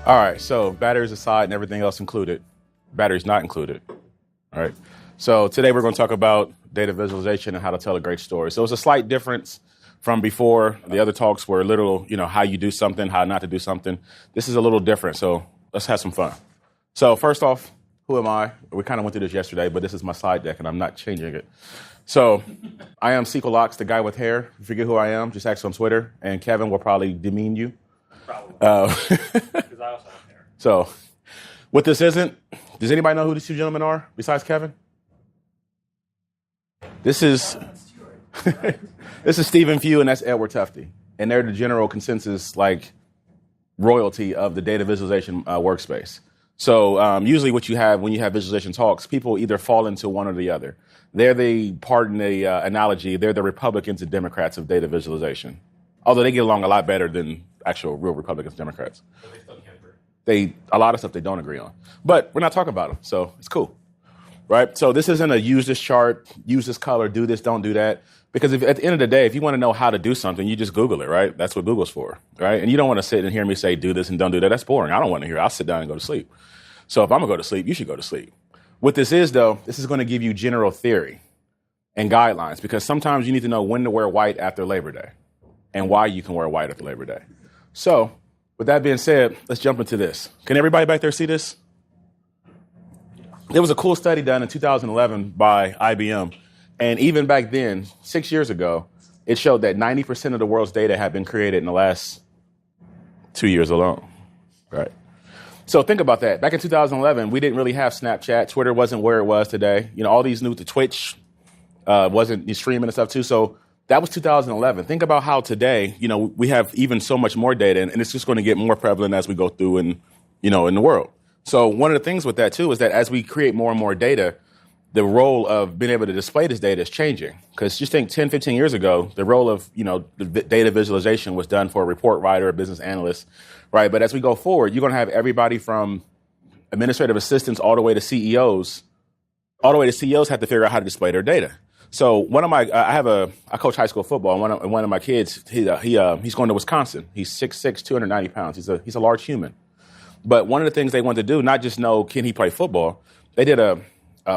All right, so batteries aside and everything else included. Batteries not included. All right. So today we're going to talk about data visualization and how to tell a great story. So it's a slight difference from before. The other talks were a little, how you do something, how not to do something. This is a little different, so let's have some fun. So first off, who am I? We kind of went through this yesterday, but this is my slide deck, and I'm not changing it. So I am SQL Locks, the guy with hair. If you forget who I am, just ask on Twitter, and Kevin will probably demean you. Probably. Because I also have hair. So what this isn't, does anybody know who these two gentlemen are besides Kevin? This is this is Stephen Few and that's Edward Tufte. And they're the general consensus, royalty of the data visualization workspace. So usually what you have when you have visualization talks, people either fall into one or the other. They're pardon the analogy, they're the Republicans and Democrats of data visualization. Although they get along a lot better than actual real Republicans and Democrats. But they still can't agree. A lot of stuff they don't agree on. But we're not talking about them, so it's cool. Right? So this isn't a use this chart, use this color, do this, don't do that. Because at the end of the day, if you want to know how to do something, you just Google it, right? That's what Google's for, right? And you don't want to sit and hear me say, do this and don't do that. That's boring. I don't want to hear it. I'll sit down and go to sleep. So if I'm going to go to sleep, you should go to sleep. What this is, though, this is going to give you general theory and guidelines because sometimes you need to know when to wear white after Labor Day and why you can wear white after Labor Day. So with that being said, let's jump into this. Can everybody back there see this? There was a cool study done in 2011 by IBM. And even back then, 6 years ago, it showed that 90% of the world's data had been created in the last 2 years alone. Right. So think about that. Back in 2011, we didn't really have Snapchat. Twitter wasn't where it was today. All these new to Twitch wasn't streaming and stuff too. So that was 2011. Think about how today, we have even so much more data, and it's just going to get more prevalent as we go through in the world. So one of the things with that, too, is that as we create more and more data, the role of being able to display this data is changing. Because just think 10, 15 years ago, the role of, the data visualization was done for a report writer, a business analyst, right? But as we go forward, you're going to have everybody from administrative assistants all the way to CEOs. All the way to CEOs have to figure out how to display their data. So I coach high school football, and one of my kids, he's going to Wisconsin. He's 6'6", 290 pounds. He's a large human. But one of the things they wanted to do, not just know, can he play football? They did a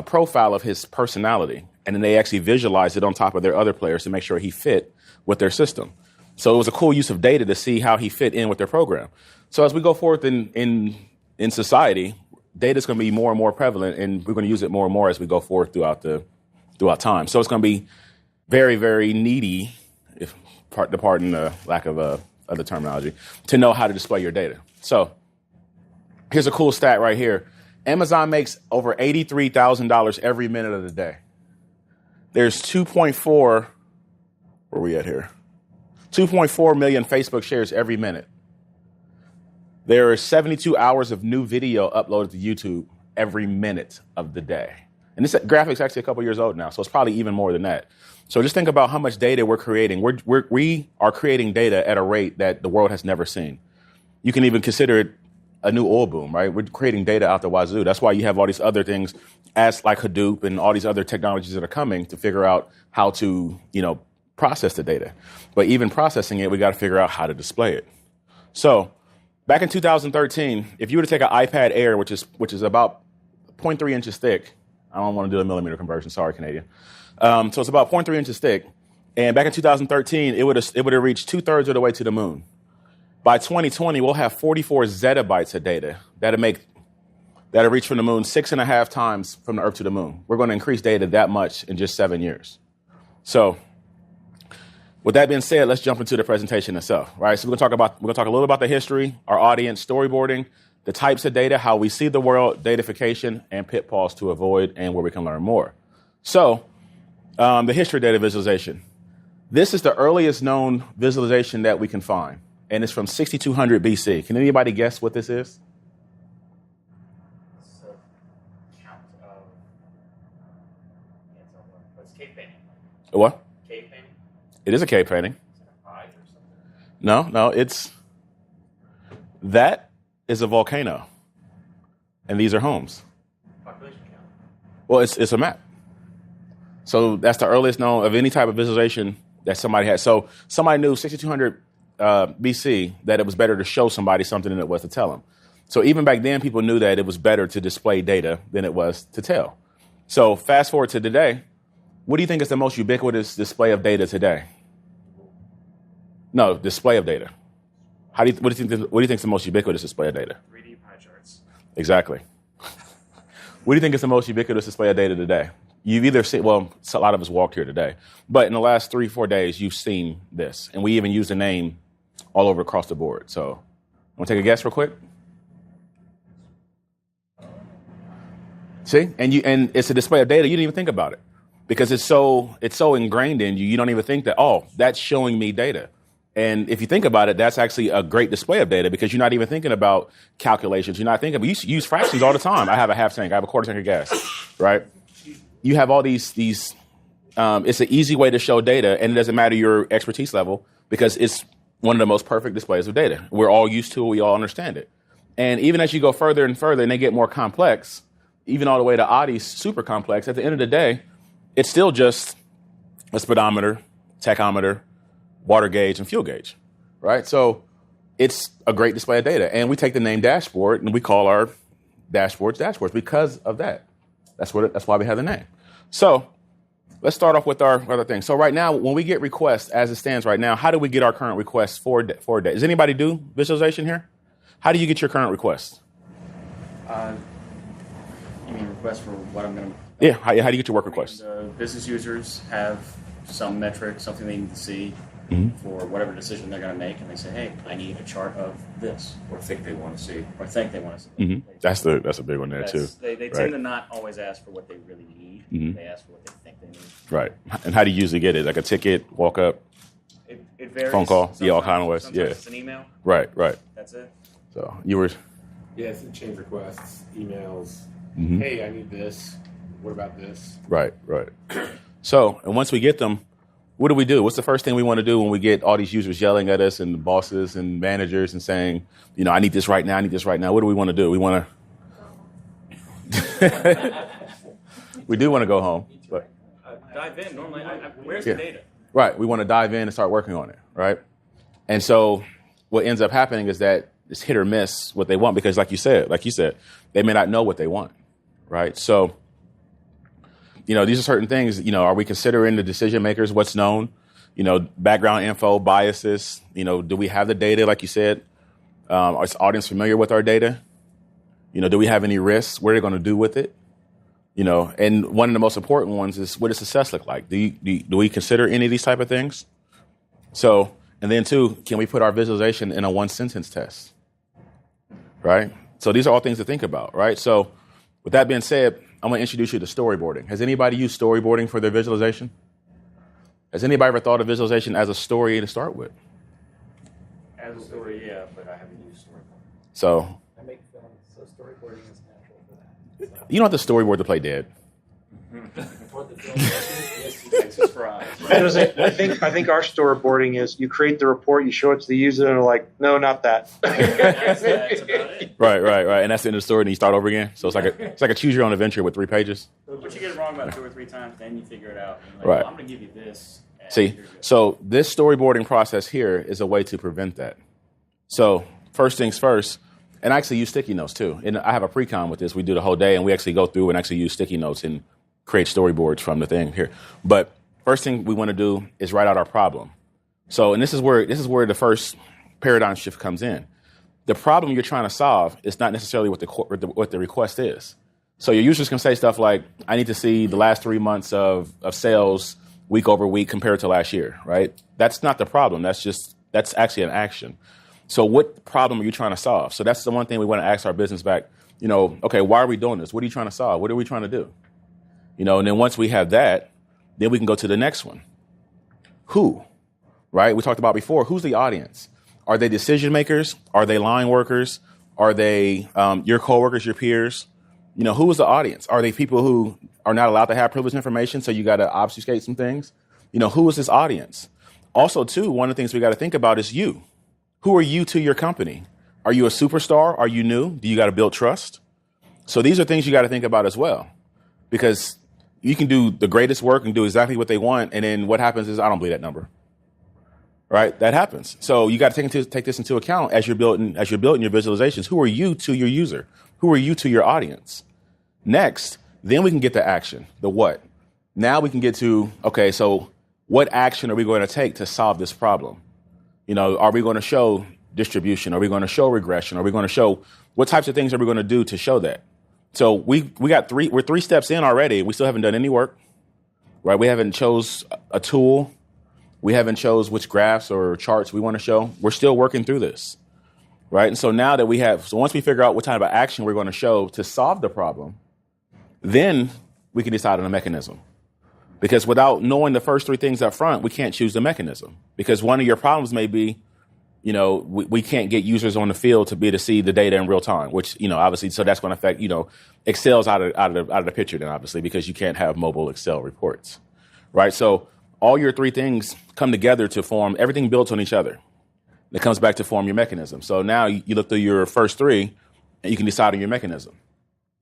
profile of his personality, and then they actually visualized it on top of their other players to make sure he fit with their system. So it was a cool use of data to see how he fit in with their program. So as we go forth in society, data is going to be more and more prevalent, and we're going to use it more and more as we go forward throughout time. So it's going to be very, very needy, pardon the lack of other terminology, to know how to display your data. So here's a cool stat right here. Amazon makes over $83,000 every minute of the day. There's 2.4 million Facebook shares every minute. There are 72 hours of new video uploaded to YouTube every minute of the day. And this graphic's actually a couple years old now, so it's probably even more than that. So just think about how much data we're creating. We are creating data at a rate that the world has never seen. You can even consider it a new oil boom, right? We're creating data out the wazoo. That's why you have all these other things as like Hadoop and all these other technologies that are coming to figure out how to, process the data. But even processing it, we got to figure out how to display it. So back in 2013, if you were to take an iPad Air, which is about 0.3 inches thick, I don't want to do a millimeter conversion. Sorry, Canadian. So it's about 0.3 inches thick. And back in 2013, it would have reached 2/3 of the way to the moon. By 2020, we'll have 44 zettabytes of data that'll reach from the moon 6.5 times from the Earth to the moon. We're going to increase data that much in just 7 years. So with that being said, let's jump into the presentation itself, right? So we're going to talk a little about the history, our audience, storyboarding, the types of data, how we see the world, datafication, and pitfalls to avoid, and where we can learn more. So the history of data visualization. This is the earliest known visualization that we can find. And it's from 6200 BC. Can anybody guess what this is? It's a count of... What's cave painting? What? Cave painting? It is a cave painting. Is it a pie or something? No, that is a volcano. And these are homes. Population count. Well, it's a map. So that's the earliest known of any type of visualization that somebody had. So somebody knew 6200 BC that it was better to show somebody something than it was to tell them. So even back then, people knew that it was better to display data than it was to tell. So fast forward to today, what do you think is the most ubiquitous display of data today? No, display of data. What do you think is the most ubiquitous display of data? 3D pie charts. Exactly. What do you think is the most ubiquitous display of data today? You've either seen, well, a lot of us walked here today, but in the last 3-4 days, you've seen this. And we even use the name all over across the board. So, want to take a guess real quick? See? And it's a display of data. You didn't even think about it because it's so ingrained in you. You don't even think that, oh, that's showing me data. And if you think about it, that's actually a great display of data because you're not even thinking about calculations. You're not thinking about, you use fractions all the time. I have a half tank. I have a quarter tank of gas, right? You have all these, it's an easy way to show data, and it doesn't matter your expertise level because it's one of the most perfect displays of data. We're all used to it. We all understand it. And even as you go further and further and they get more complex, even all the way to Audis super complex, at the end of the day, it's still just a speedometer, tachometer, water gauge, and fuel gauge, right? So it's a great display of data. And we take the name dashboard and we call our dashboards because of that. That's why we have the name. So let's start off with our other thing. So right now, when we get requests, as it stands right now, how do we get our current requests for data? Does anybody do visualization here? How do you get your current requests? You mean requests for what I'm going to... Yeah, how do you get your work requests? The business users have some metric, something they need to see for whatever decision they're going to make, and they say, hey, I need a chart of this. Or think they want to see. Or think they want to see. Mm-hmm. That's a big one there, too. They right? tend to not always ask for what they really need. Mm-hmm. They ask for what they think they need. Right. And how do you usually get it? Like a ticket, walk up? It varies. Phone call? Yeah, all kind of ways. Sometimes Yeah. it's an email. Right. That's it. So you were... Yes, and change requests, emails. Mm-hmm. Hey, I need this. What about this? Right. So, and once we get them, what do? What's the first thing we want to do when we get all these users yelling at us and bosses and managers and saying, I need this right now, What do we want to do? We want to... We do want to go home. But Dive in. Normally, where's the data? Right. We want to dive in and start working on it, right? And so what ends up happening is that it's hit or miss what they want because like you said, they may not know what they want, right? So, these are certain things, are we considering the decision makers, what's known, background info, biases, do we have the data, like you said? Is the audience familiar with our data? Do we have any risks? What are they going to do with it? And one of the most important ones is what does success look like? Do we consider any of these type of things? So, and then two, can we put our visualization in a one sentence test? Right? So these are all things to think about, right? So with that being said, I'm going to introduce you to storyboarding. Has anybody used storyboarding for their visualization? Has anybody ever thought of visualization as a story to start with? As a story, yeah, but I haven't used storyboarding. So I make films, so storyboarding is natural for that. you don't have to storyboard to play dead. For the film, yes, you Thanks, surprise. I think our storyboarding is you create the report, you show it to the user, and they're like, no, not that. That's about it. Right. And that's the end of the story, and you start over again. So it's like a choose your own adventure with 3 pages. But you get it wrong about 2 or 3 times, then you figure it out. And Right. I'm going to give you this. and See, you're good. so this storyboarding process here is a way to prevent that. So first things first, and I actually use sticky notes too. And I have a pre-con with this. We do the whole day, and we actually go through and actually use sticky notes and create storyboards from the thing here. But first thing we want to do is write out our problem. So, and this is where the first paradigm shift comes in. The problem you're trying to solve is not necessarily what the request is. So your users can say stuff like, I need to see the last 3 months of sales week over week compared to last year, right? That's not the problem. That's actually an action. So what problem are you trying to solve? So that's the one thing we want to ask our business back, okay, why are we doing this? What are you trying to solve? What are we trying to do? And then once we have that, then we can go to the next one. Who, right? We talked about before, who's the audience? Are they decision makers? Are they line workers? Are they your coworkers, your peers? Who is the audience? Are they people who are not allowed to have privileged information, so you got to obfuscate some things? Who is this audience? Also, too, one of the things we got to think about is you. Who are you to your company? Are you a superstar? Are you new? Do you got to build trust? So these are things you got to think about as well, because you can do the greatest work and do exactly what they want, and then what happens is I don't believe that number. right? That happens. So you got to take this into account as you're building your visualizations. Who are you to your user? Who are you to your audience? Next, then we can get to action, the what. Now we can get to, okay, so what action are we going to take to solve this problem? Are we going to show distribution? Are we going to show regression? Are we going to show what types of things are we going to do to show that? So we're 3 steps in already. We still haven't done any work, right? We haven't chose a tool. We haven't chose which graphs or charts we want to show. We're still working through this, right? And so now that once we figure out what type of action we're going to show to solve the problem, then we can decide on a mechanism. Because without knowing the first 3 things up front, we can't choose the mechanism. Because one of your problems may be, we can't get users on the field to be able to see the data in real time, which, obviously, so that's going to affect, Excel's out of the picture then, obviously, because you can't have mobile Excel reports, right? So all your 3 things come together to form, everything builds on each other. It comes back to form your mechanism. So now you look through your first 3 and you can decide on your mechanism.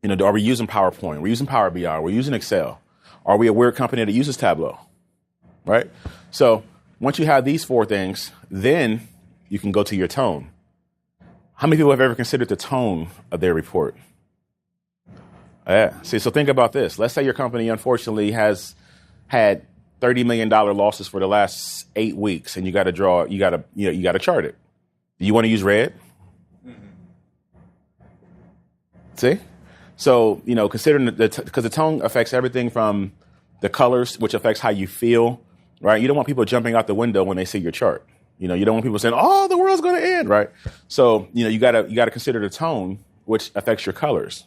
Are we using PowerPoint? We're using Power BI. We're using Excel. Are we a weird company that uses Tableau, right? So once you have these 4 things, then you can go to your tone. How many people have ever considered the tone of their report? Yeah. See, so think about this. Let's say your company, unfortunately, has had $30 million losses for the last 8 weeks, and you got to chart it. Do you want to use red? Mm-hmm. See? So, considering because the tone affects everything from the colors, which affects how you feel, right? You don't want people jumping out the window when they see your chart. You don't want people saying, "Oh, the world's going to end," right? So, you got to consider the tone, which affects your colors.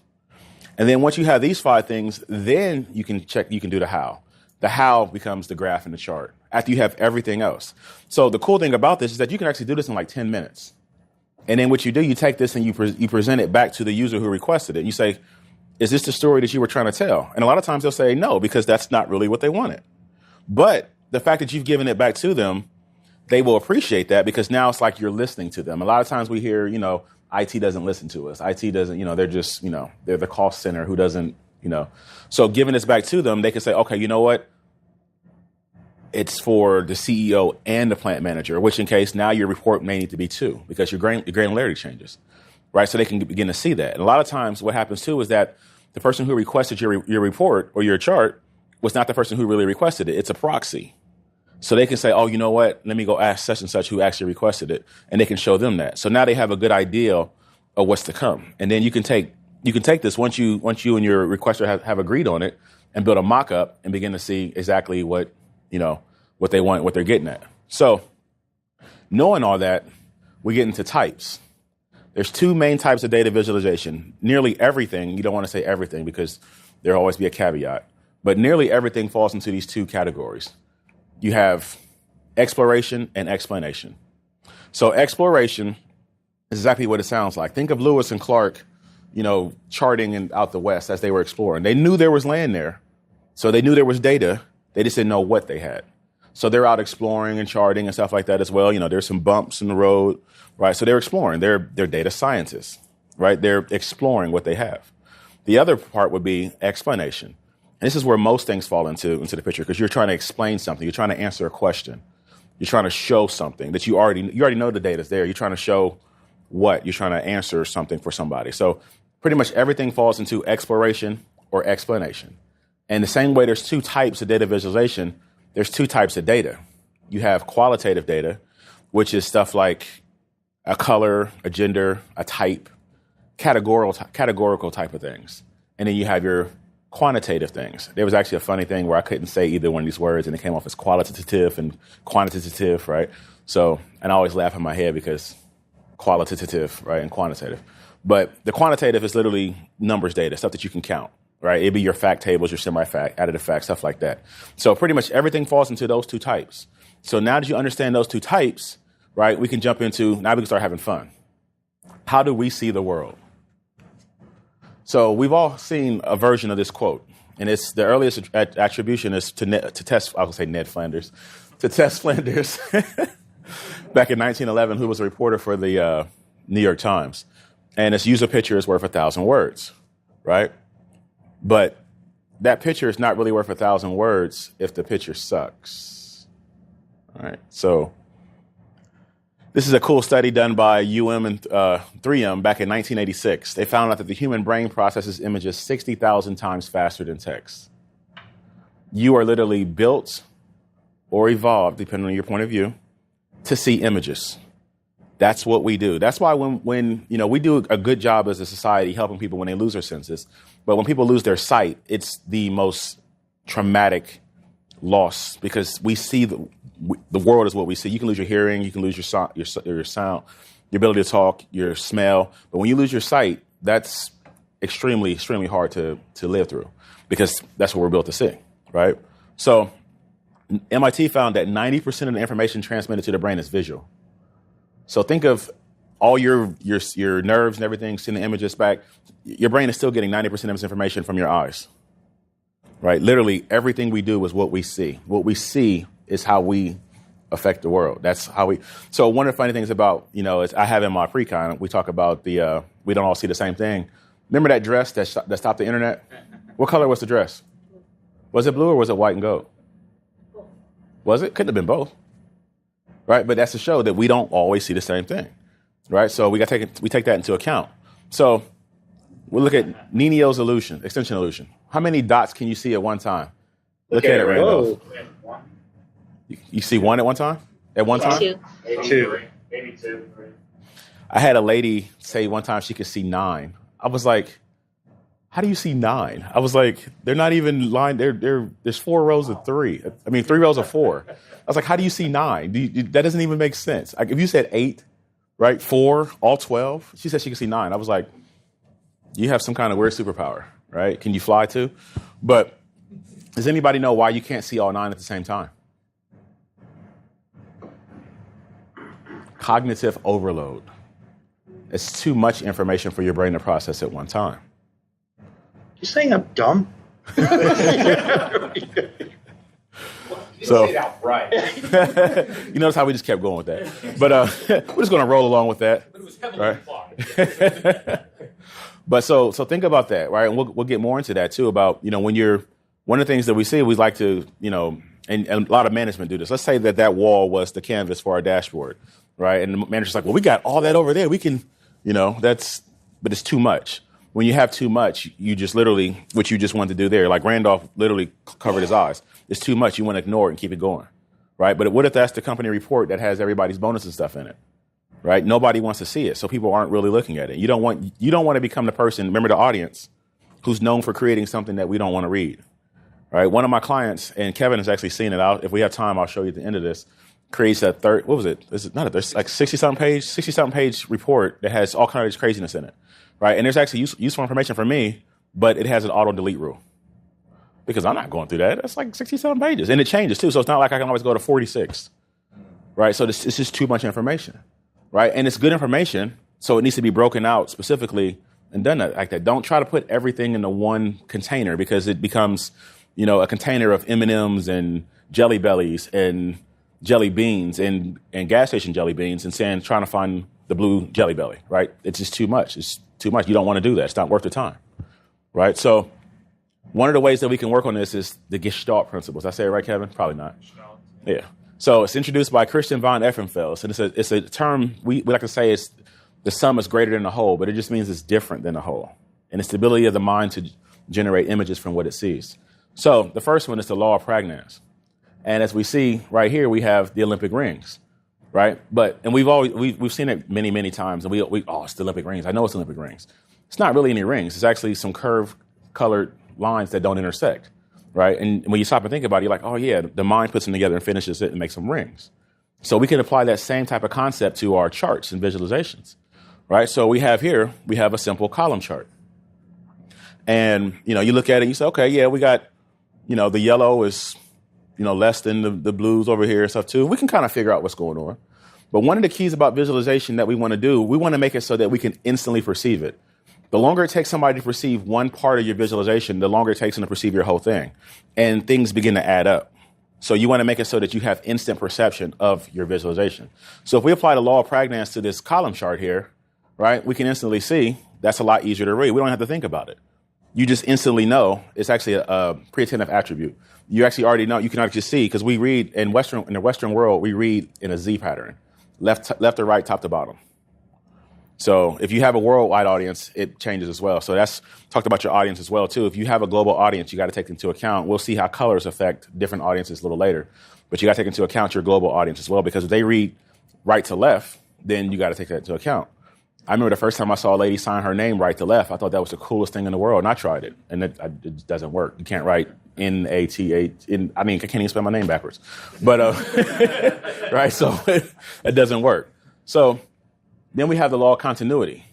And then once you have these 5 things, then you can do the how. The how becomes the graph and the chart after you have everything else. So the cool thing about this is that you can actually do this in like 10 minutes. And then what you do, you take this and you present it back to the user who requested it. You say, is this the story that you were trying to tell? And a lot of times they'll say no, because that's not really what they wanted. But the fact that you've given it back to them, they will appreciate that, because now it's like you're listening to them. A lot of times we hear, IT doesn't listen to us. IT doesn't, they're just, they're the cost center who doesn't, So giving this back to them, they can say, okay, you know what? It's for the CEO and the plant manager, which in case now your report may need to be 2, because your granularity changes, right? So they can begin to see that. And a lot of times what happens too is that the person who requested your report or your chart was not the person who really requested it. It's a proxy. So they can say, oh, you know what? Let me go ask such and such who actually requested it. And they can show them that. So now they have a good idea of what's to come. And then you can take this once you and your requester have agreed on it and build a mock-up and begin to see exactly what they want, what they're getting at. So knowing all that, we get into types. There's 2 main types of data visualization. Nearly everything, you don't want to say everything because there'll always be a caveat, but nearly everything falls into these 2 categories. You have exploration and explanation. So exploration is exactly what it sounds like. Think of Lewis and Clark, charting out the West as they were exploring. They knew there was land there, so they knew there was data. They just didn't know what they had. So they're out exploring and charting and stuff like that as well. There's some bumps in the road, right? So they're exploring. They're data scientists, right? They're exploring what they have. The other part would be explanation. And this is where most things fall into the picture, because you're trying to explain something. You're trying to answer a question. You're trying to show something that you already know the data's there. You're trying to show what? You're trying to answer something for somebody. So pretty much everything falls into exploration or explanation. And the same way there's 2 types of data visualization, there's 2 types of data. You have qualitative data, which is stuff like a color, a gender, a type, categorical type of things. And then you have your quantitative things. There was actually a funny thing where I couldn't say either one of these words, and it came off as qualitative and quantitative, right? So, and I always laugh in my head because qualitative, right, and quantitative. But the quantitative is literally numbers data, stuff that you can count, right? It'd be your fact tables, your semi-fact, additive facts, stuff like that. So pretty much everything falls into those 2 types. So now that you understand those 2 types, right, we can jump into, now we can start having fun. How do we see the world? So we've all seen a version of this quote, and it's the earliest attribution is to Tess Flanders back in 1911, who was a reporter for the New York Times. And its user picture is worth 1,000 words, right? But that picture is not really worth 1,000 words if the picture sucks. All right. So This is a cool study done by and 3M back in 1986. They found out that the human brain processes images 60,000 times faster than text. You are literally built or evolved, depending on your point of view, to see images. That's what we do. That's why when we do a good job as a society helping people when they lose their senses, but when people lose their sight, it's the most traumatic loss because we see the world is what we see. You can lose your hearing, you can lose your sound, your ability to talk, your smell. But when you lose your sight, that's extremely, extremely hard to live through because that's what we're built to see, right? So MIT found that 90% of the information transmitted to the brain is visual. So think of all your nerves and everything, seeing the images back. Your brain is still getting 90% of its information from your eyes, right? Literally everything we do is what we see. What we see is how we affect the world. That's how we. So one of the funny things about, is I have in my pre-con, we talk about we don't all see the same thing. Remember that dress that stopped the internet? What color was the dress? Was it blue or was it white and gold? Was it? Couldn't have been both. Right? But that's to show that we don't always see the same thing. Right? So we take that into account. So we'll look at Ninio's illusion, extension illusion. How many dots can you see at one time? Look at it, Randolph. You see one at one time? At one time? Two. Maybe two. I had a lady say one time she could see 9. I was like, how do you see 9? I was like, they're not even lined. There's 4 rows of 3. 3 rows of 4. I was like, how do you see 9? That doesn't even make sense. Like, if you said 8, right, 4, all 12, she said she could see 9. I was like, you have some kind of weird superpower, right? Can you fly too? But does anybody know why you can't see all 9 at the same time? Cognitive overload. It's too much information for your brain to process at one time. You saying I'm dumb? So, Say that right. you notice how we just kept going with that. But we're just going to roll along with that. But it was heavily Right. implied. But so think about that, right? And we'll get more into that too about, when you're, one of the things that we see, we like to, and a lot of management do this. Let's say that wall was the canvas for our dashboard, right? And the manager's like, well, we got all that over there. We can, but it's too much. When you have too much, you just literally, what you just want to do there, like Randolph literally covered his eyes. It's too much. You want to ignore it and keep it going, right? But what if that's the company report that has everybody's bonus and stuff in it, right? Nobody wants to see it, so people aren't really looking at it. You don't want to become the person, remember the audience, who's known for creating something that we don't want to read, right? One of my clients, and Kevin has actually seen it out. If we have time, I'll show you at the end of this. Creates a what was it? Is it not? There's like 60-something page report that has all kinds of craziness in it, right? And there's actually useful information for me, but it has an auto delete rule because I'm not going through that. That's like 60-something pages, and it changes too. So it's not like I can always go to 46, right? So it's just too much information, right? And it's good information, so it needs to be broken out specifically and done like that. Don't try to put everything into one container because it becomes, a container of M&Ms and Jelly Bellies and jelly beans and gas station jelly beans and trying to find the blue Jelly Belly, right? It's just too much. It's too much. You don't want to do that. It's not worth the time, right? So one of the ways that we can work on this is the Gestalt principles. Did I say it right, Kevin? Probably not. Yeah. So it's introduced by Christian von Effenfels, and it's a term we like to say is the sum is greater than the whole, but it just means it's different than the whole. And it's the ability of the mind to generate images from what it sees. So the first one is the law of Pragnanz. And as we see right here, we have the Olympic rings, right? And we've seen it many, many times. And it's the Olympic rings. I know it's Olympic rings. It's not really any rings. It's actually some curved colored lines that don't intersect, right? And when you stop and think about it, you're like, oh yeah, the mind puts them together and finishes it and makes them rings. So we can apply that same type of concept to our charts and visualizations, right? So we have a simple column chart. And, you look at it and you say, okay, yeah, we got, the yellow is, less than the blues over here and stuff too. We can kind of figure out what's going on. But one of the keys about visualization that we want to do, we want to make it so that we can instantly perceive it. The longer it takes somebody to perceive one part of your visualization, the longer it takes them to perceive your whole thing. And things begin to add up. So you want to make it so that you have instant perception of your visualization. So if we apply the law of Pragnanz to this column chart here, right, we can instantly see that's a lot easier to read. We don't have to think about it. You just instantly know it's actually a pre-attentive attribute. You actually already know, you can actually see, because we read in the Western world, we read in a Z pattern. left to right, top to bottom. So if you have a worldwide audience, it changes as well. So that's talked about your audience as well, too. If you have a global audience, you got to take into account. We'll see how colors affect different audiences a little later. But you got to take into account your global audience as well, because if they read right to left, then you got to take that into account. I remember the first time I saw a lady sign her name right to left, I thought that was the coolest thing in the world, and I tried it, and it doesn't work. You can't write N-A-T-H. I mean, I can't even spell my name backwards. But, right, so it doesn't work. So then we have the law of continuity.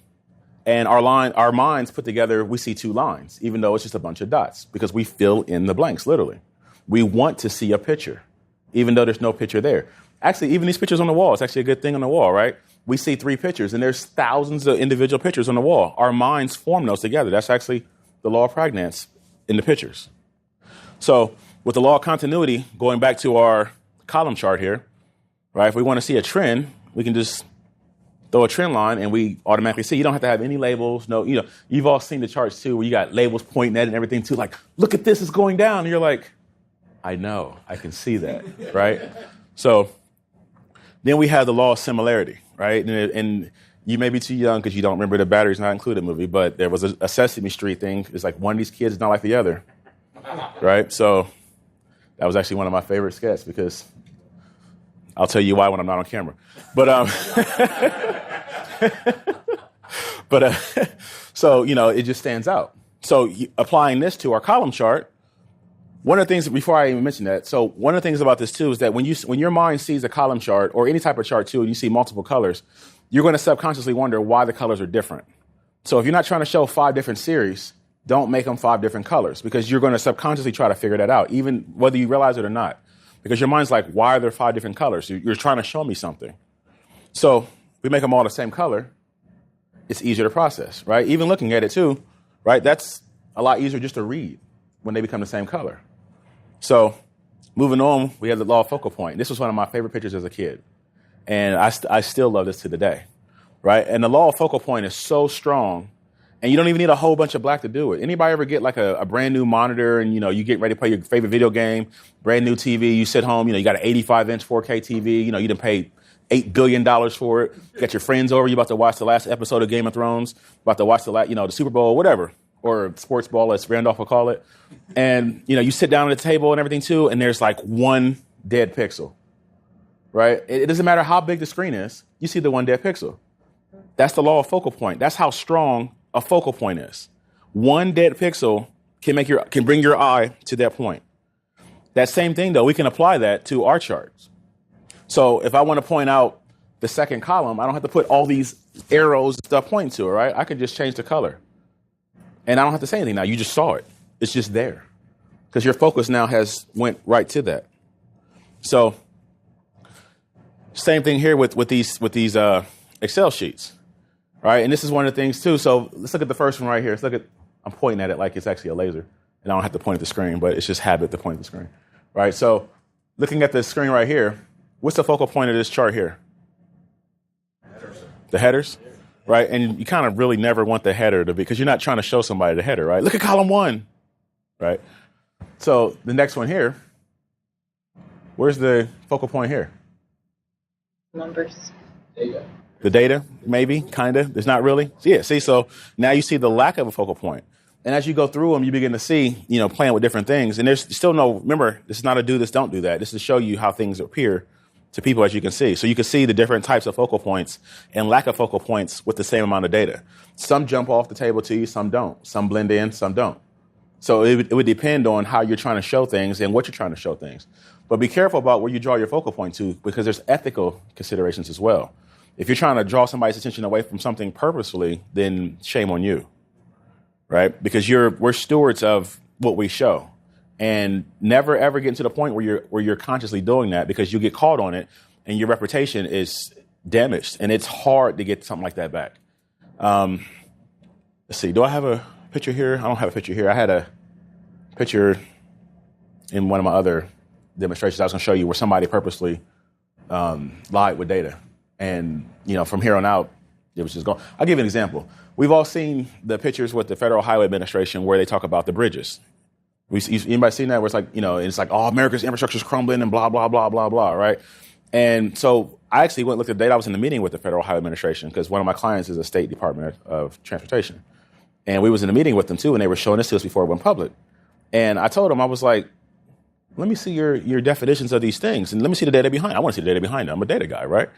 And our minds put together, we see two lines, even though it's just a bunch of dots, because we fill in the blanks, literally. We want to see a picture, even though there's no picture there. Actually, even these pictures on the wall, it's actually a good thing on the wall, right? We see 3 pictures, and there's thousands of individual pictures on the wall. Our minds form those together. That's actually the law of Pragnanz in the pictures. So with the law of continuity, going back to our column chart here, right, if we want to see a trend, we can just throw a trend line, and we automatically see. You don't have to have any labels. No, you've all seen the charts, too, where you got labels pointing at it and everything, too. Like, look at this, it's going down. And you're like, I know, I can see that, right? So then we have the law of similarity, right? And you may be too young because you don't remember the Batteries Not Included movie, but there was a Sesame Street thing. It's like one of these kids is not like the other, right? So that was actually one of my favorite sketches, because I'll tell you why when I'm not on camera. But so, it just stands out. So applying this to our column chart, one of the things, before I even mention that, so one of the things about this, too, is that when your mind sees a column chart or any type of chart, too, and you see multiple colors, you're going to subconsciously wonder why the colors are different. So if you're not trying to show 5 different series, don't make them 5 different colors, because you're going to subconsciously try to figure that out, even whether you realize it or not, because your mind's like, why are there 5 different colors? You're trying to show me something. So we make them all the same color. It's easier to process, right? Even looking at it, too, right? That's a lot easier just to read when they become the same color. So moving on, we have the law of focal point. This was one of my favorite pictures as a kid, and I still love this to the day, right? And the law of focal point is so strong, and you don't even need a whole bunch of black to do it. Anybody ever get like a brand new monitor, and you get ready to play your favorite video game, brand new TV, you sit home, you got an 85-inch 4K TV, you done paid $8 billion for it. You got your friends over, you about to watch the last episode of Game of Thrones, about to watch the Super Bowl, whatever, or sports ball, as Randolph will call it. And, you sit down at the table and everything, too, and there's like one dead pixel, right? It doesn't matter how big the screen is. You see the one dead pixel. That's the law of focal point. That's how strong a focal point is. One dead pixel can bring your eye to that point. That same thing, though, we can apply that to our charts. So if I want to point out the second column, I don't have to put all these arrows and stuff pointing to it, right? I can just change the color. And I don't have to say anything now. You just saw it. It's just there, because your focus now went right to that. So same thing here with these Excel sheets, right? And this is one of the things, too. So let's look at the first one right here. I'm pointing at it like it's actually a laser, and I don't have to point at the screen, but it's just habit to point at the screen, right? So looking at the screen right here, what's the focal point of this chart here? The headers, right? And you kind of really never want the header to be, because you're not trying to show somebody the header, right? Look at column 1, right? So the next one here, where's the focal point here? Numbers. Data. The data, maybe, kind of. There's not really. Yeah, see, so now you see the lack of a focal point. And as you go through them, you begin to see, playing with different things. And there's still remember, this is not a do this, don't do that. This is to show you how things appear to people, as you can see. So you can see the different types of focal points and lack of focal points with the same amount of data. Some jump off the table to you, some don't. Some blend in, some don't. So it would depend on how you're trying to show things and what you're trying to show things. But be careful about where you draw your focal point to, because there's ethical considerations as well. If you're trying to draw somebody's attention away from something purposefully, then shame on you, right? Because we're stewards of what we show. And never, ever get to the point where you're consciously doing that, because you get caught on it and your reputation is damaged. And it's hard to get something like that back. Let's see. Do I have a picture here? I don't have a picture here. I had a picture in one of my other demonstrations I was going to show you where somebody purposely lied with data. And, from here on out, it was just going. I'll give you an example. We've all seen the pictures with the Federal Highway Administration where they talk about the bridges. Anybody seen that? Where it's like, it's like, oh, America's infrastructure is crumbling and blah, blah, blah, blah, blah, right? And so I actually went and looked at the data. I was in the meeting with the Federal Highway Administration because one of my clients is the State Department of Transportation. And we was in a meeting with them too, and they were showing this to us before it went public. And I told them, I was like, let me see your definitions of these things, and let me see the data behind it. I want to see the data behind it. I'm a data guy, right?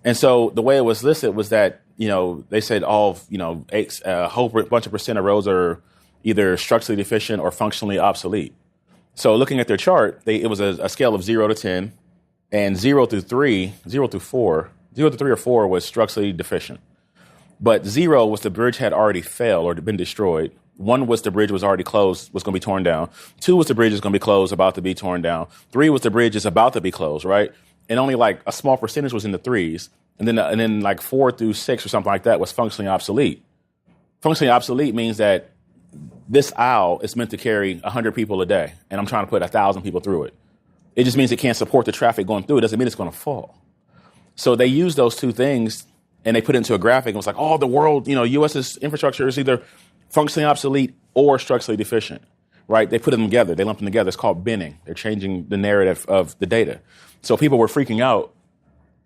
And so the way it was listed was that, they said a whole bunch of percent of roads are either structurally deficient or functionally obsolete. So looking at their chart, it was a scale of 0 to 10, and 0 through 3 or 4 was structurally deficient. But 0 was the bridge had already failed or been destroyed. 1 was the bridge was already closed, was going to be torn down. 2 was the bridge is going to be closed, about to be torn down. 3 was the bridge is about to be closed, right? And only like a small percentage was in the 3s. And then like 4 through 6 or something like that was functionally obsolete. Functionally obsolete means that this aisle is meant to carry 100 people a day, and I'm trying to put 1,000 people through it. It just means it can't support the traffic going through. It doesn't mean it's going to fall. So they use those two things, and they put it into a graphic. And it was like, oh, the world, U.S.'s infrastructure is either functionally obsolete or structurally deficient, right? They put them together. They lump them together. It's called binning. They're changing the narrative of the data. So people were freaking out,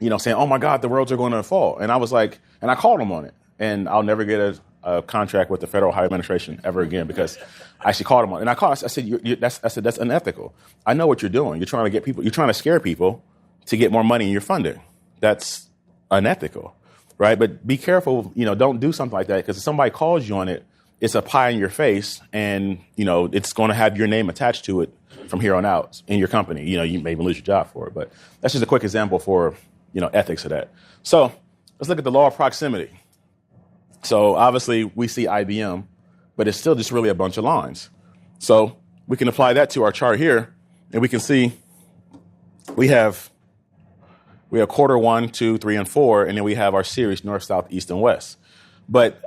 saying, oh, my God, the roads are going to fall. And I was like, and I called them on it. And I'll never get a contract with the Federal Highway Administration ever again because I actually called them on it. And I said, that's unethical. I know what you're doing. You're trying to scare people to get more money in your funding. That's unethical, right? But be careful, don't do something like that because if somebody calls you on it, it's a pie in your face, and it's going to have your name attached to it from here on out in your company. You may even lose your job for it, but that's just a quick example for ethics of that. So let's look at the law of proximity. So obviously we see IBM, but it's still just really a bunch of lines. So we can apply that to our chart here, and we can see we have quarter 1, 2, 3, and 4, and then we have our series north, south, east, and west. But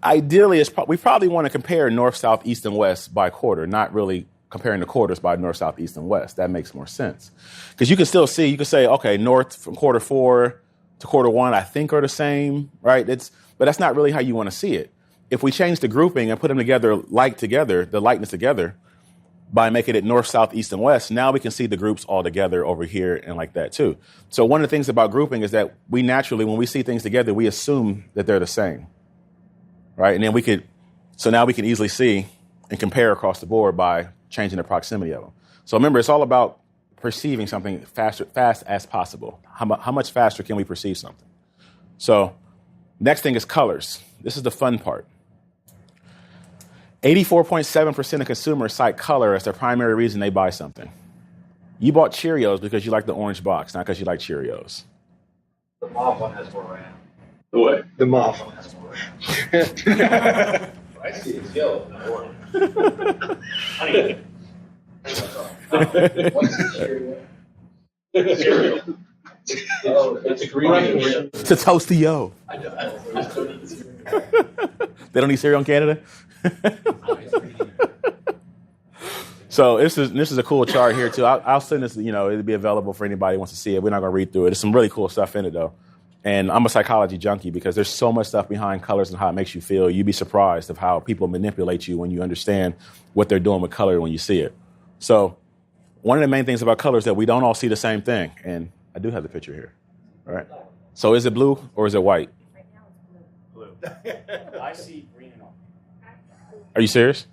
ideally, we probably want to compare north, south, east, and west by quarter, not really comparing the quarters by north, south, east, and west. That makes more sense. Because you can still see, you can say, okay, north from quarter 4 to quarter 1, I think are the same, right? But that's not really how you want to see it. If we change the grouping and put them together, the likeness together, by making it north, south, east, and west, now we can see the groups all together over here and like that too. So one of the things about grouping is that we naturally, when we see things together, we assume that they're the same. Right, and then now we can easily see and compare across the board by changing the proximity of them. So remember, it's all about perceiving something fast as possible. How much faster can we perceive something? So next thing is colors. This is the fun part. 84.7% of consumers cite color as their primary reason they buy something. You bought Cheerios because you like the orange box, not because you like Cheerios. The mauve one has more RAM. The what? The mauve. I see it's yellow, not orange. Honey. What's the cereal? Oh, it's green. It's a Toasty-O. They don't eat cereal in Canada? So this is a cool chart here too. I'll send this, it'll be available for anybody who wants to see it. We're not going to read through it. There's some really cool stuff in it though. And I'm a psychology junkie because there's so much stuff behind colors and how it makes you feel. You'd be surprised of how people manipulate you when you understand what they're doing with color when you see it. So one of the main things about color is that we don't all see the same thing. And I do have the picture here. All right. So is it blue or is it white? Right now it's blue. I see green and orange. Are you serious?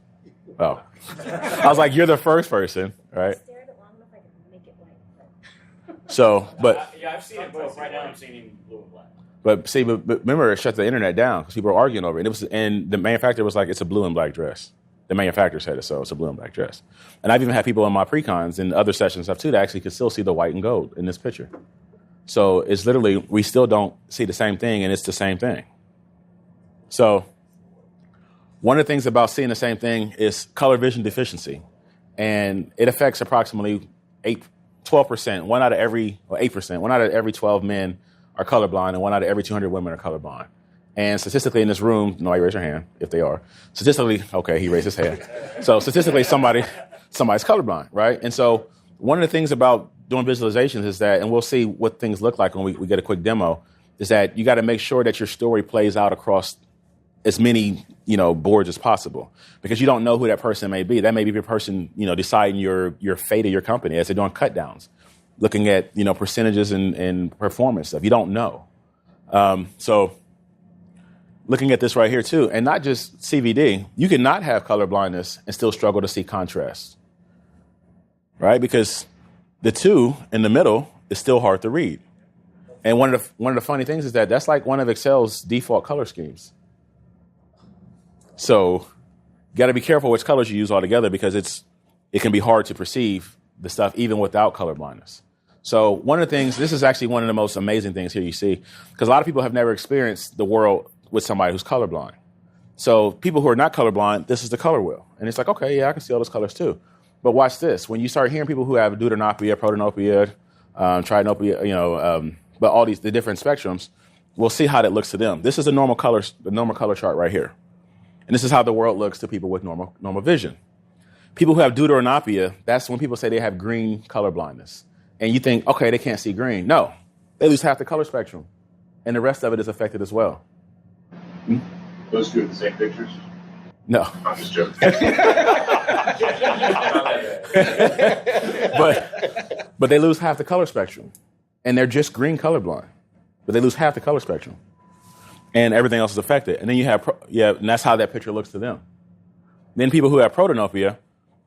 Oh. I was like, you're the first person, right? Stare at it long enough, I can make it white. So, but I've seen it both. Right now I'm seeing blue and black. but remember, it shut the internet down because people were arguing over it. And the manufacturer was like, it's a blue and black dress. The manufacturer said it, so it's a blue and black dress. And I've even had people in my pre-cons and other sessions stuff too that actually could still see the white and gold in this picture. So it's literally, we still don't see the same thing, and it's the same thing. So one of the things about seeing the same thing is color vision deficiency. And it affects approximately 12%, 1 out of every 8%, 1 out of every 12 men are colorblind, and 1 out of every 200 women are colorblind. And statistically in this room, nobody raise their hand if they are. Statistically, okay, he raised his hand. So statistically, somebody's colorblind, right? And so one of the things about doing visualizations is that, and we'll see what things look like when we get a quick demo, is that you got to make sure that your story plays out across as many, boards as possible, because you don't know who that person may be. That may be the person, deciding your fate of your company as they're doing cut downs. looking at, percentages and performance stuff. You don't know. So looking at this right here too, and not just CVD, you can not have color blindness and still struggle to see contrast, right? Because the 2 in the middle is still hard to read. And one of the funny things is that that's like one of Excel's default color schemes. So you got to be careful which colors you use altogether, because it can be hard to perceive the stuff even without color blindness. So one of the things, this is actually one of the most amazing things here you see, because a lot of people have never experienced the world with somebody who's colorblind. So people who are not colorblind, this is the color wheel. And it's like, okay, yeah, I can see all those colors too. But watch this. When you start hearing people who have deuteranopia, protanopia, tritanopia, but all the different spectrums, we'll see how that looks to them. This is the normal color chart right here. And this is how the world looks to people with normal vision. People who have deuteranopia, that's when people say they have green color blindness. And you think, okay, they can't see green. No, they lose half the color spectrum. And the rest of it is affected as well. Those two are the same pictures? No. I'm just joking. but they lose half the color spectrum. And they're just green colorblind. But they lose half the color spectrum. And everything else is affected. And then you have, and that's how that picture looks to them. Then people who have protanopia,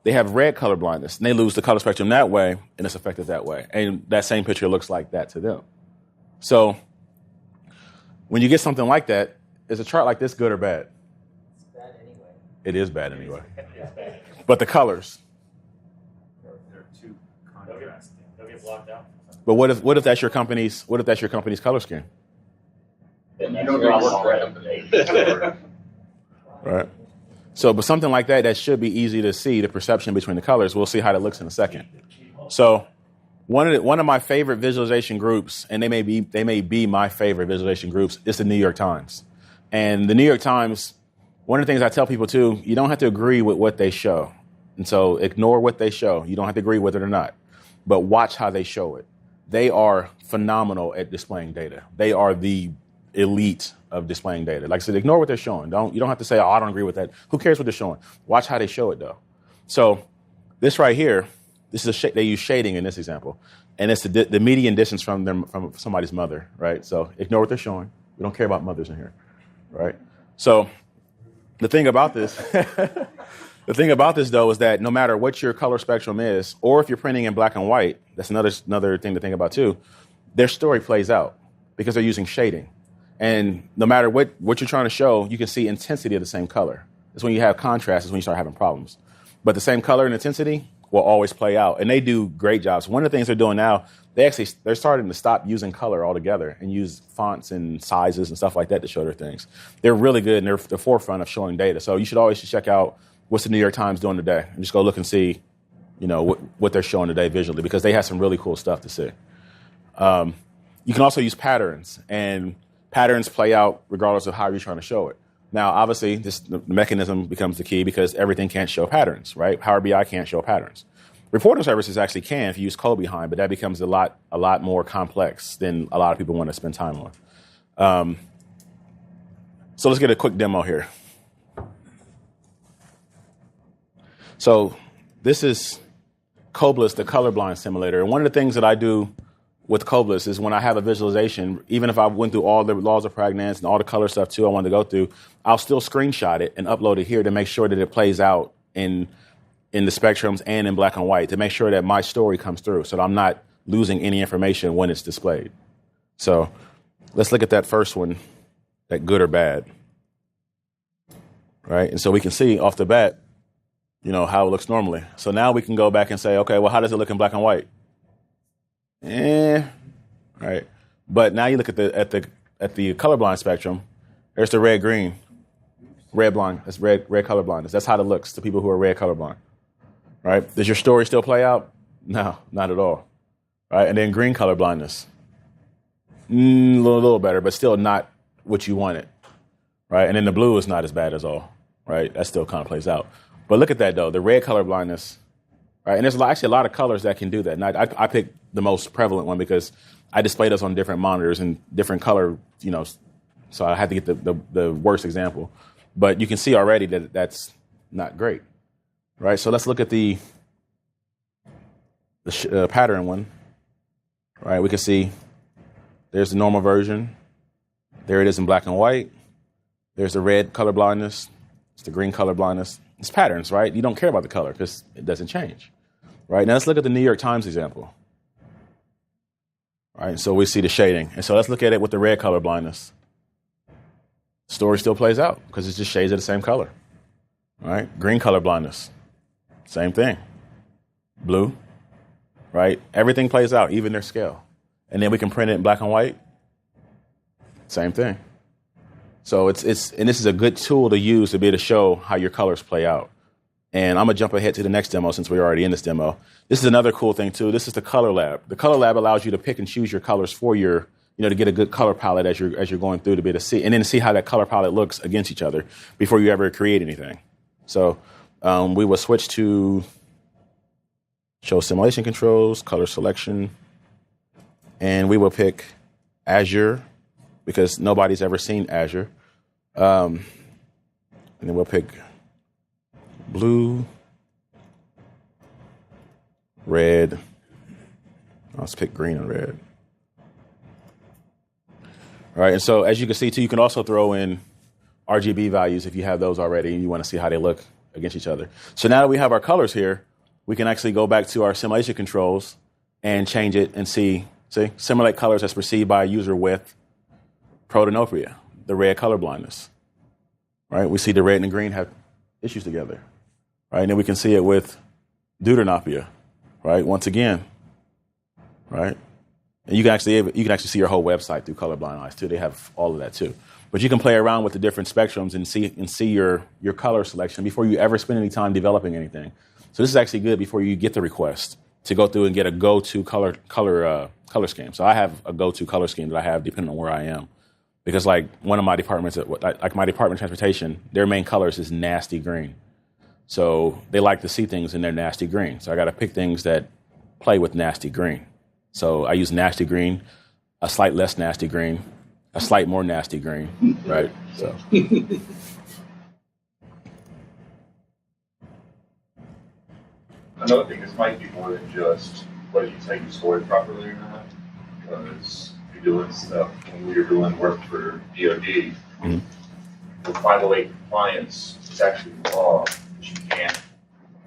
they have red color blindness, and they lose the color spectrum that way, and it's affected that way. And that same picture looks like that to them. So when you get something like that, is a chart like this good or bad? It's bad anyway. It is bad anyway. But the colors. They're too contrasting. They'll get blocked out. But what if that's your company's color scheme? And you don't work Right. So, but something like that should be easy to see, the perception between the colors. We'll see how that looks in a second. So one of my favorite visualization groups, and they may be my favorite visualization groups, is the New York Times. And the New York Times, one of the things I tell people too, you don't have to agree with what they show. And so ignore what they show. You don't have to agree with it or not. But watch how they show it. They are phenomenal at displaying data. They are the elite of displaying data. Like I said, ignore what they're showing. You don't have to say, oh, I don't agree with that. Who cares what they're showing? Watch how they show it, though. So this right here, this is they use shading in this example, and it's the median distance from somebody's mother, right? So ignore what they're showing. We don't care about mothers in here, right? So the thing about this, though, is that no matter what your color spectrum is, or if you're printing in black and white, that's another thing to think about too. Their story plays out because they're using shading. And no matter what you're trying to show, you can see intensity of the same color. It's when you have contrast, is when you start having problems. But the same color and intensity will always play out. And they do great jobs. One of the things they're doing now, they're starting to stop using color altogether and use fonts and sizes and stuff like that to show their things. They're really good, and they're at the forefront of showing data. So you should always check out what's the New York Times doing today, and just go look and see, what they're showing today visually, because they have some really cool stuff to see. You can also use patterns, and patterns play out regardless of how you're trying to show it. Now, obviously, the mechanism becomes the key, because everything can't show patterns, right? Power BI can't show patterns. Reporting services actually can if you use code behind, but that becomes a lot more complex than a lot of people want to spend time on. So let's get a quick demo here. So this is Coblis, the colorblind simulator. And one of the things that I do with Coblis is when I have a visualization, even if I went through all the laws of Pragnanz and all the color stuff too I wanted to go through, I'll still screenshot it and upload it here to make sure that it plays out in the spectrums and in black and white, to make sure that my story comes through so that I'm not losing any information when it's displayed. So let's look at that first one, that good or bad. Right? And so we can see off the bat, how it looks normally. So now we can go back and say, okay, well, how does it look in black and white? Right. But now you look at the colorblind spectrum. There's the red blind. That's red color blindness. That's how it looks to people who are red colorblind. Right? Does your story still play out? No, not at all. Right? And then green color blindness. A little better, but still not what you wanted. Right? And then the blue is not as bad as all. Right? That still kind of plays out. But look at that though, the red color blindness. Right? And there's actually a lot of colors that can do that. And I picked the most prevalent one because I displayed this on different monitors and different color, so I had to get the worst example. But you can see already that that's not great. Right? So let's look at the pattern one. right? We can see there's the normal version. There it is in black and white. There's the red color blindness. It's the green color blindness. It's patterns, right? You don't care about the color because it doesn't change, right? Now let's look at the New York Times example. All right, so we see the shading. And so let's look at it with the red color blindness. The story still plays out because it's just shades of the same color. All right, green color blindness, same thing. Blue, right? Everything plays out, even their scale. And then we can print it in black and white. Same thing. So and this is a good tool to use to be able to show how your colors play out. And I'm going to jump ahead to the next demo since we're already in this demo. This is another cool thing, too. This is the color lab. The color lab allows you to pick and choose your colors for your, to get a good color palette as you're going through to be able to see, and then to see how that color palette looks against each other before you ever create anything. So we will switch to show simulation controls, color selection, and we will pick Azure because nobody's ever seen Azure. And then we'll pick blue, red. Let's pick green and red. All right, and so as you can see, too, you can also throw in RGB values if you have those already and you want to see how they look against each other. So now that we have our colors here, we can actually go back to our simulation controls and change it and see, simulate colors as perceived by a user with protanopia, the red color blindness. Right? We see the red and the green have issues together. Right? And then we can see it with deuteranopia, right? Once again, right? And you can actually see your whole website through colorblind eyes too. They have all of that too. But you can play around with the different spectrums and see your color selection before you ever spend any time developing anything. So this is actually good before you get the request to go through and get a go-to color scheme. So I have a go-to color scheme that I have depending on where I am. Because like one of my departments, like my department of transportation, their main colors is nasty green. So they like to see things in their nasty green. So I got to pick things that play with nasty green. So I use nasty green, a slight less nasty green, a slight more nasty green, right? So. Another thing, this might be more than just whether you take your story properly or not, because you're doing stuff when we were doing work for DOD. Mm-hmm. With 508 compliance, it's actually law that you can't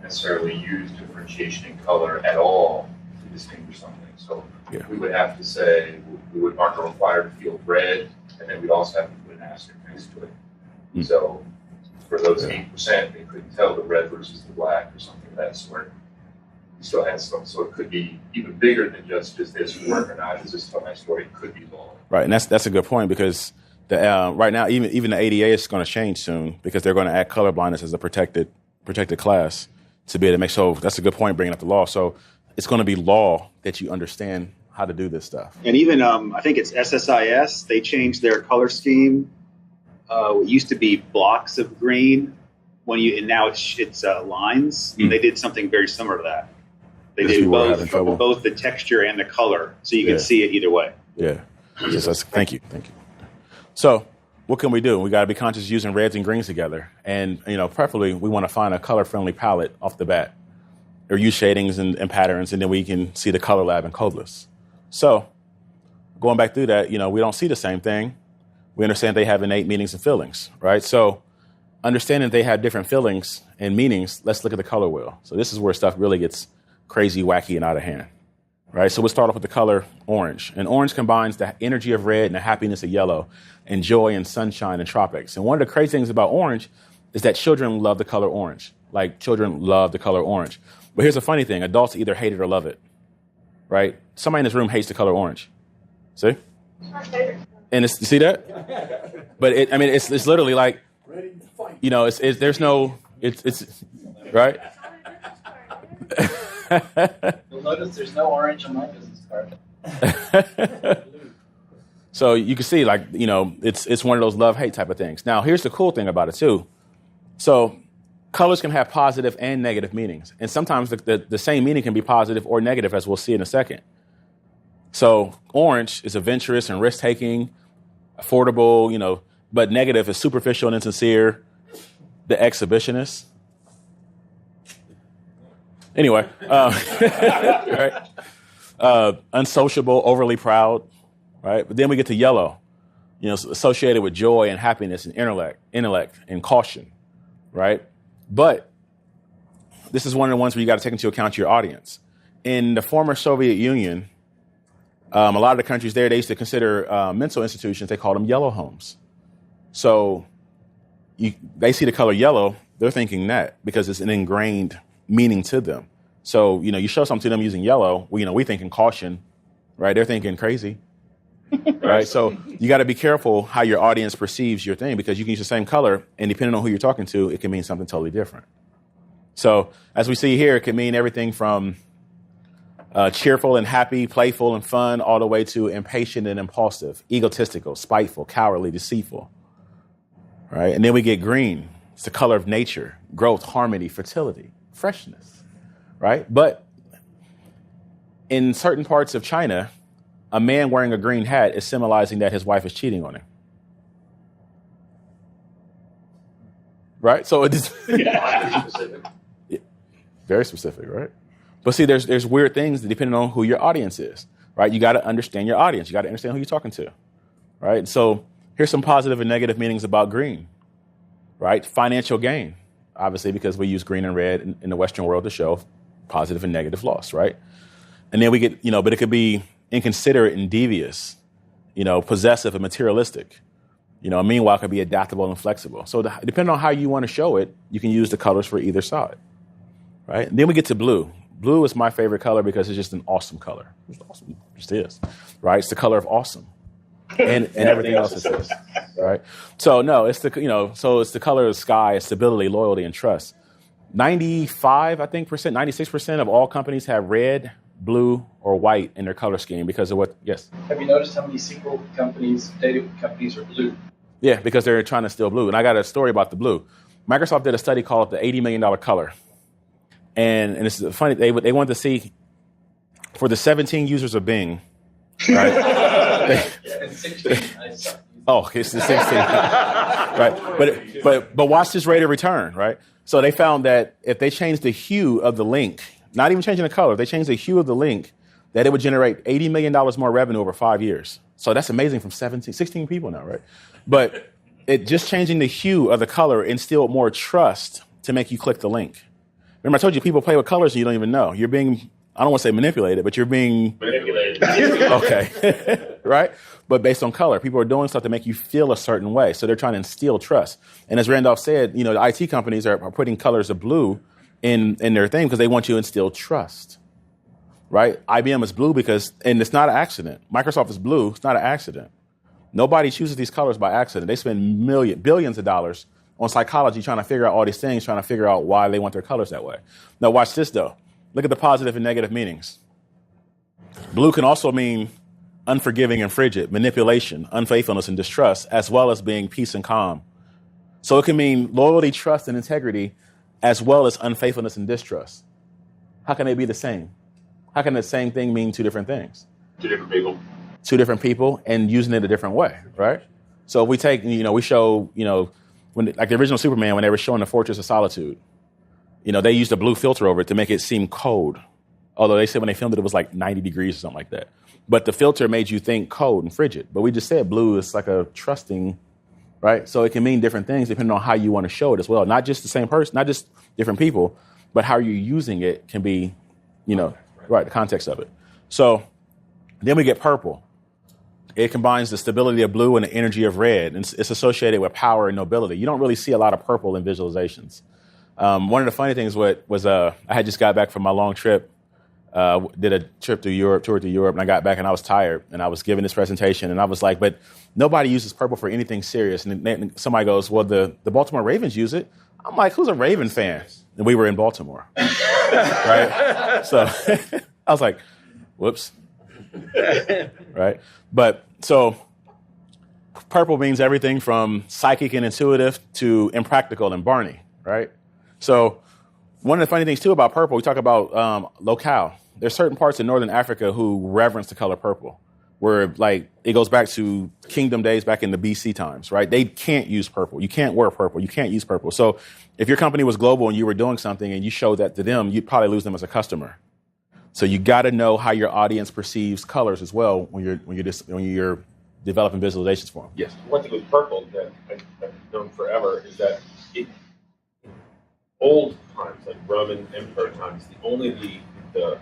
necessarily use differentiation in color at all to distinguish something. So we would have to say, we would mark a required field red, and then we'd also have to put an asterisk next to it. Mm-hmm. So for those 8%, they couldn't tell the red versus the black or something of that sort. You still had some, so it could be even bigger than just does this work or not? Does this tell my story? It could be law. Right, and that's a good point because right now even the ADA is going to change soon because they're going to add colorblindness as a protected class to be able to make. So that's a good point bringing up the law. So it's going to be law that you understand how to do this stuff. And even I think it's SSIS. They changed their color scheme. It used to be blocks of green and now it's lines. Mm. They did something very similar to that. They did both the texture and the color, so you can see it either way. Yeah. Thank you. So what can we do? We got to be conscious using reds and greens together. And, preferably we want to find a color-friendly palette off the bat or use shadings and patterns, and then we can see the color lab in Codeless. So going back through that, we don't see the same thing. We understand they have innate meanings and feelings, right? So understanding they have different feelings and meanings, let's look at the color wheel. So this is where stuff really gets crazy, wacky, and out of hand, right? So we'll start off with the color orange. And orange combines the energy of red and the happiness of yellow and joy and sunshine and tropics. And one of the crazy things about orange is that children love the color orange. Like children love the color orange. But here's a funny thing. Adults either hate it or love it, right? Somebody in this room hates the color orange. See? And you see that? But it's literally like, there's no, it's right? You'll notice there's no orange on my business card. So you can see, it's one of those love-hate type of things. Now, here's the cool thing about it, too. So colors can have positive and negative meanings. And sometimes the same meaning can be positive or negative, as we'll see in a second. So orange is adventurous and risk-taking, affordable, but negative is superficial and insincere, the exhibitionist. Anyway, right? Unsociable, overly proud, right? But then we get to yellow, associated with joy and happiness and intellect and caution, right? But this is one of the ones where you got to take into account your audience. In the former Soviet Union, a lot of the countries there, they used to consider mental institutions, they called them yellow homes. So they see the color yellow, they're thinking that because it's an ingrained meaning to them. So, you show something to them using yellow, we thinking caution, right? They're thinking crazy, right? So you got to be careful how your audience perceives your thing, because you can use the same color, and depending on who you're talking to, it can mean something totally different. So as we see here, it can mean everything from cheerful and happy, playful and fun, all the way to impatient and impulsive, egotistical, spiteful, cowardly, deceitful, right? And then we get green. It's the color of nature, growth, harmony, fertility, freshness, right? But in certain parts of China, a man wearing a green hat is symbolizing that his wife is cheating on him. Right? So it is very specific, right? But see, there's weird things depending on who your audience is, right? You got to understand your audience. You got to understand who you're talking to, right? So here's some positive and negative meanings about green, right? Financial gain, obviously, because we use green and red in the Western world to show positive and negative loss, right? And then we get, but it could be inconsiderate and devious, possessive and materialistic. Meanwhile, it could be adaptable and flexible. So depending on how you want to show it, you can use the colors for either side, right? And then we get to blue. Blue is my favorite color because it's just an awesome color. It's awesome. It just is, right? It's the color of awesome. And everything else is, right? So no, it's it's the color of the sky, stability, loyalty, and trust. 96% of all companies have red, blue, or white in their color scheme because of what? Yes. Have you noticed how many SQL companies, data companies are blue? Yeah, because they're trying to steal blue. And I got a story about the blue. Microsoft did a study called the $80 million color. And it's funny, they wanted to see for the 17 users of Bing, right? It's 16. It's the 16. Right. But watch this rate of return, right? So they found that if they changed the hue of the link, not even changing the color, if they changed the hue of the link, that it would generate $80 million more revenue over 5 years. So that's amazing from 16 people now, right? But it just changing the hue of the color instilled more trust to make you click the link. Remember, I told you people play with colors and you don't even know. You're being, I don't want to say manipulated, but you're being... Manipulated. Okay. Right? But based on color, people are doing stuff to make you feel a certain way. So they're trying to instill trust. And as Randolph said, the IT companies are putting colors of blue in their thing because they want you to instill trust. Right? IBM is blue and it's not an accident. Microsoft is blue. It's not an accident. Nobody chooses these colors by accident. They spend billions of dollars on psychology trying to figure out all these things, trying to figure out why they want their colors that way. Now watch this though. Look at the positive and negative meanings. Blue can also mean unforgiving and frigid, manipulation, unfaithfulness and distrust, as well as being peace and calm. So it can mean loyalty, trust, and integrity, as well as unfaithfulness and distrust. How can they be the same? How can the same thing mean two different things? Two different people. Two different people and using it a different way, right? So if we take, we show, when like the original Superman, when they were showing the Fortress of Solitude, they used a blue filter over it to make it seem cold. Although they said when they filmed it, it was like 90 degrees or something like that. But the filter made you think cold and frigid. But we just said blue is like a trusting, right? So it can mean different things depending on how you want to show it as well. Not just the same person, not just different people, but how you're using it can be, right, the context of it. So then we get purple. It combines the stability of blue and the energy of red. And it's associated with power and nobility. You don't really see a lot of purple in visualizations. One of the funny things was I had just got back from my long trip, did a trip through Europe, toured through Europe, and I got back and I was tired. And I was giving this presentation and I was like, but nobody uses purple for anything serious. And then somebody goes, well, the Baltimore Ravens use it. I'm like, who's a Raven fan? And we were in Baltimore, right? So I was like, whoops. Right? But so purple means everything from psychic and intuitive to impractical and Barney, right? So one of the funny things too about purple, we talk about locale. There's certain parts in Northern Africa who reverence the color purple, where like it goes back to kingdom days back in the BC times, right? They can't use purple. You can't wear purple. You can't use purple. So if your company was global and you were doing something and you showed that to them, you'd probably lose them as a customer. So you got to know how your audience perceives colors as well when you're developing visualizations for them. Yes. One thing with purple that I've known forever is that in old times, like Roman Empire times, only the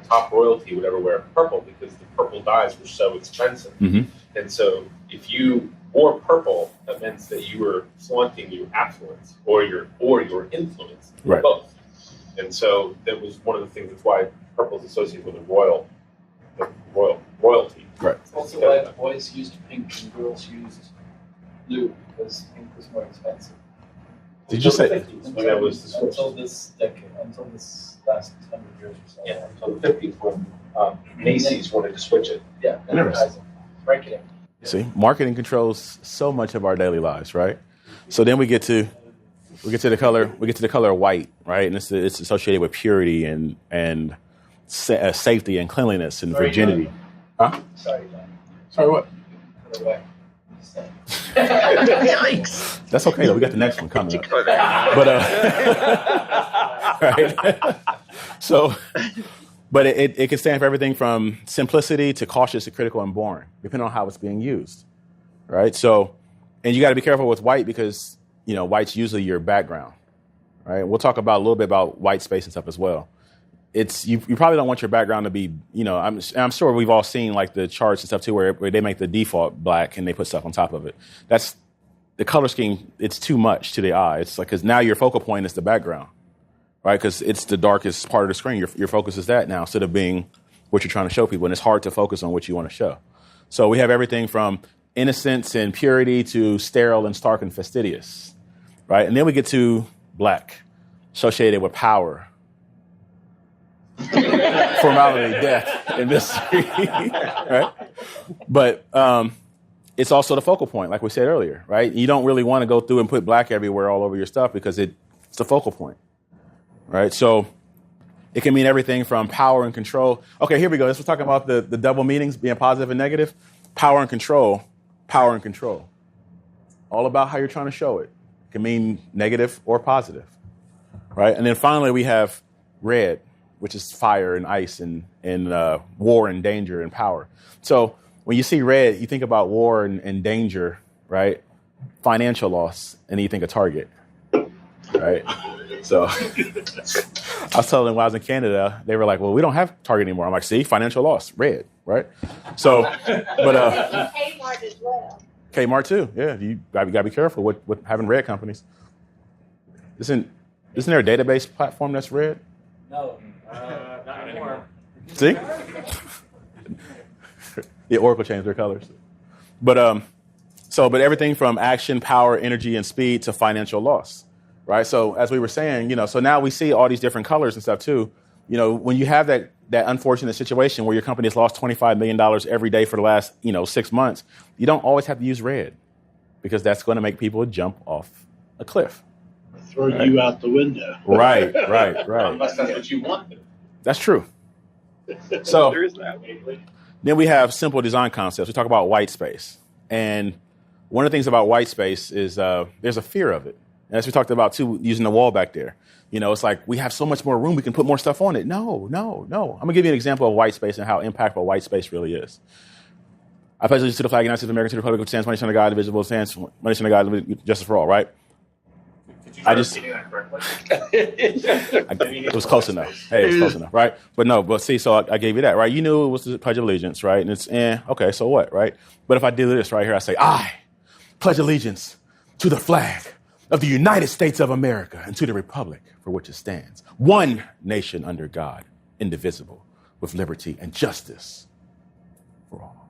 top royalty would ever wear purple because the purple dyes were so expensive. Mm-hmm. And so if you wore purple, that meant that you were flaunting your affluence or your influence, right. Both. And so that was one of the things that's why purple is associated with royalty. Right. Also why boys used pink and girls used blue, because pink was more expensive. Did you say? Until this decade, until this last 100 years or so. Yeah, until the 50s when Macy's wanted to switch it. Yeah, advertising, marketing. See, marketing controls so much of our daily lives, right? So then we get to the color white, right? And it's associated with purity and safety and cleanliness and virginity. Huh? Sorry, John. Sorry, what? Color white. Yikes. That's okay though. We got the next one coming up. But right. So, but it can stand for everything from simplicity to cautious to critical and boring, depending on how it's being used, right? So, and you got to be careful with white because white's usually your background, right? We'll talk about a little bit about white space and stuff as well. It's you probably don't want your background to be, I'm sure we've all seen like the charts and stuff too, where they make the default black and they put stuff on top of it. That's the color scheme. It's too much to the eye. It's like, because now your focal point is the background, right? Because it's the darkest part of the screen. Your focus is that now instead of being what you're trying to show people. And it's hard to focus on what you want to show. So we have everything from innocence and purity to sterile and stark and fastidious, right? And then we get to black, associated with power, formality, death, and mystery, right? But it's also the focal point, like we said earlier, right? You don't really want to go through and put black everywhere all over your stuff because it's the focal point, right? So it can mean everything from power and control. Okay, here we go. This was talking about the double meanings, being positive and negative. Power and control, power and control. All about how you're trying to show it. It can mean negative or positive, right? And then finally we have red, which is fire and ice and war and danger and power. So when you see red, you think about war and danger, right? Financial loss, and then you think of Target, right? So I was telling them when I was in Canada, they were like, well, we don't have Target anymore. I'm like, see, financial loss, red, right? So, but Kmart as well. Kmart too, yeah. You gotta be careful with having red companies. Isn't there a database platform that's red? No, not anymore. See? Yeah, Oracle changed their colors. But everything from action, power, energy, and speed to financial loss, right? So as we were saying, so now we see all these different colors and stuff too. When you have that unfortunate situation where your company has lost $25 million every day for the last, 6 months, you don't always have to use red because that's going to make people jump off a cliff. Throw you out the window. Right. Unless that's what you want. That's true. So There is that. then we have simple design concepts. We talk about white space. And one of the things about white space is there's a fear of it. And as we talked about, too, using the wall back there. It's like we have so much more room, we can put more stuff on it. No. I'm going to give you an example of white space and how impactful white space really is. I pledge allegiance to the flag of the United States of America, to the republic which stands one nation under God, indivisible, stands one nation under God, justice for all, right? It was close enough. Hey, it's close enough, right? But see, so I gave you that, right? You knew it was the Pledge of Allegiance, right? And it's, okay, so what, right? But if I do this right here, I say, I pledge allegiance to the flag of the United States of America and to the republic for which it stands. One nation under God, indivisible, with liberty and justice for all.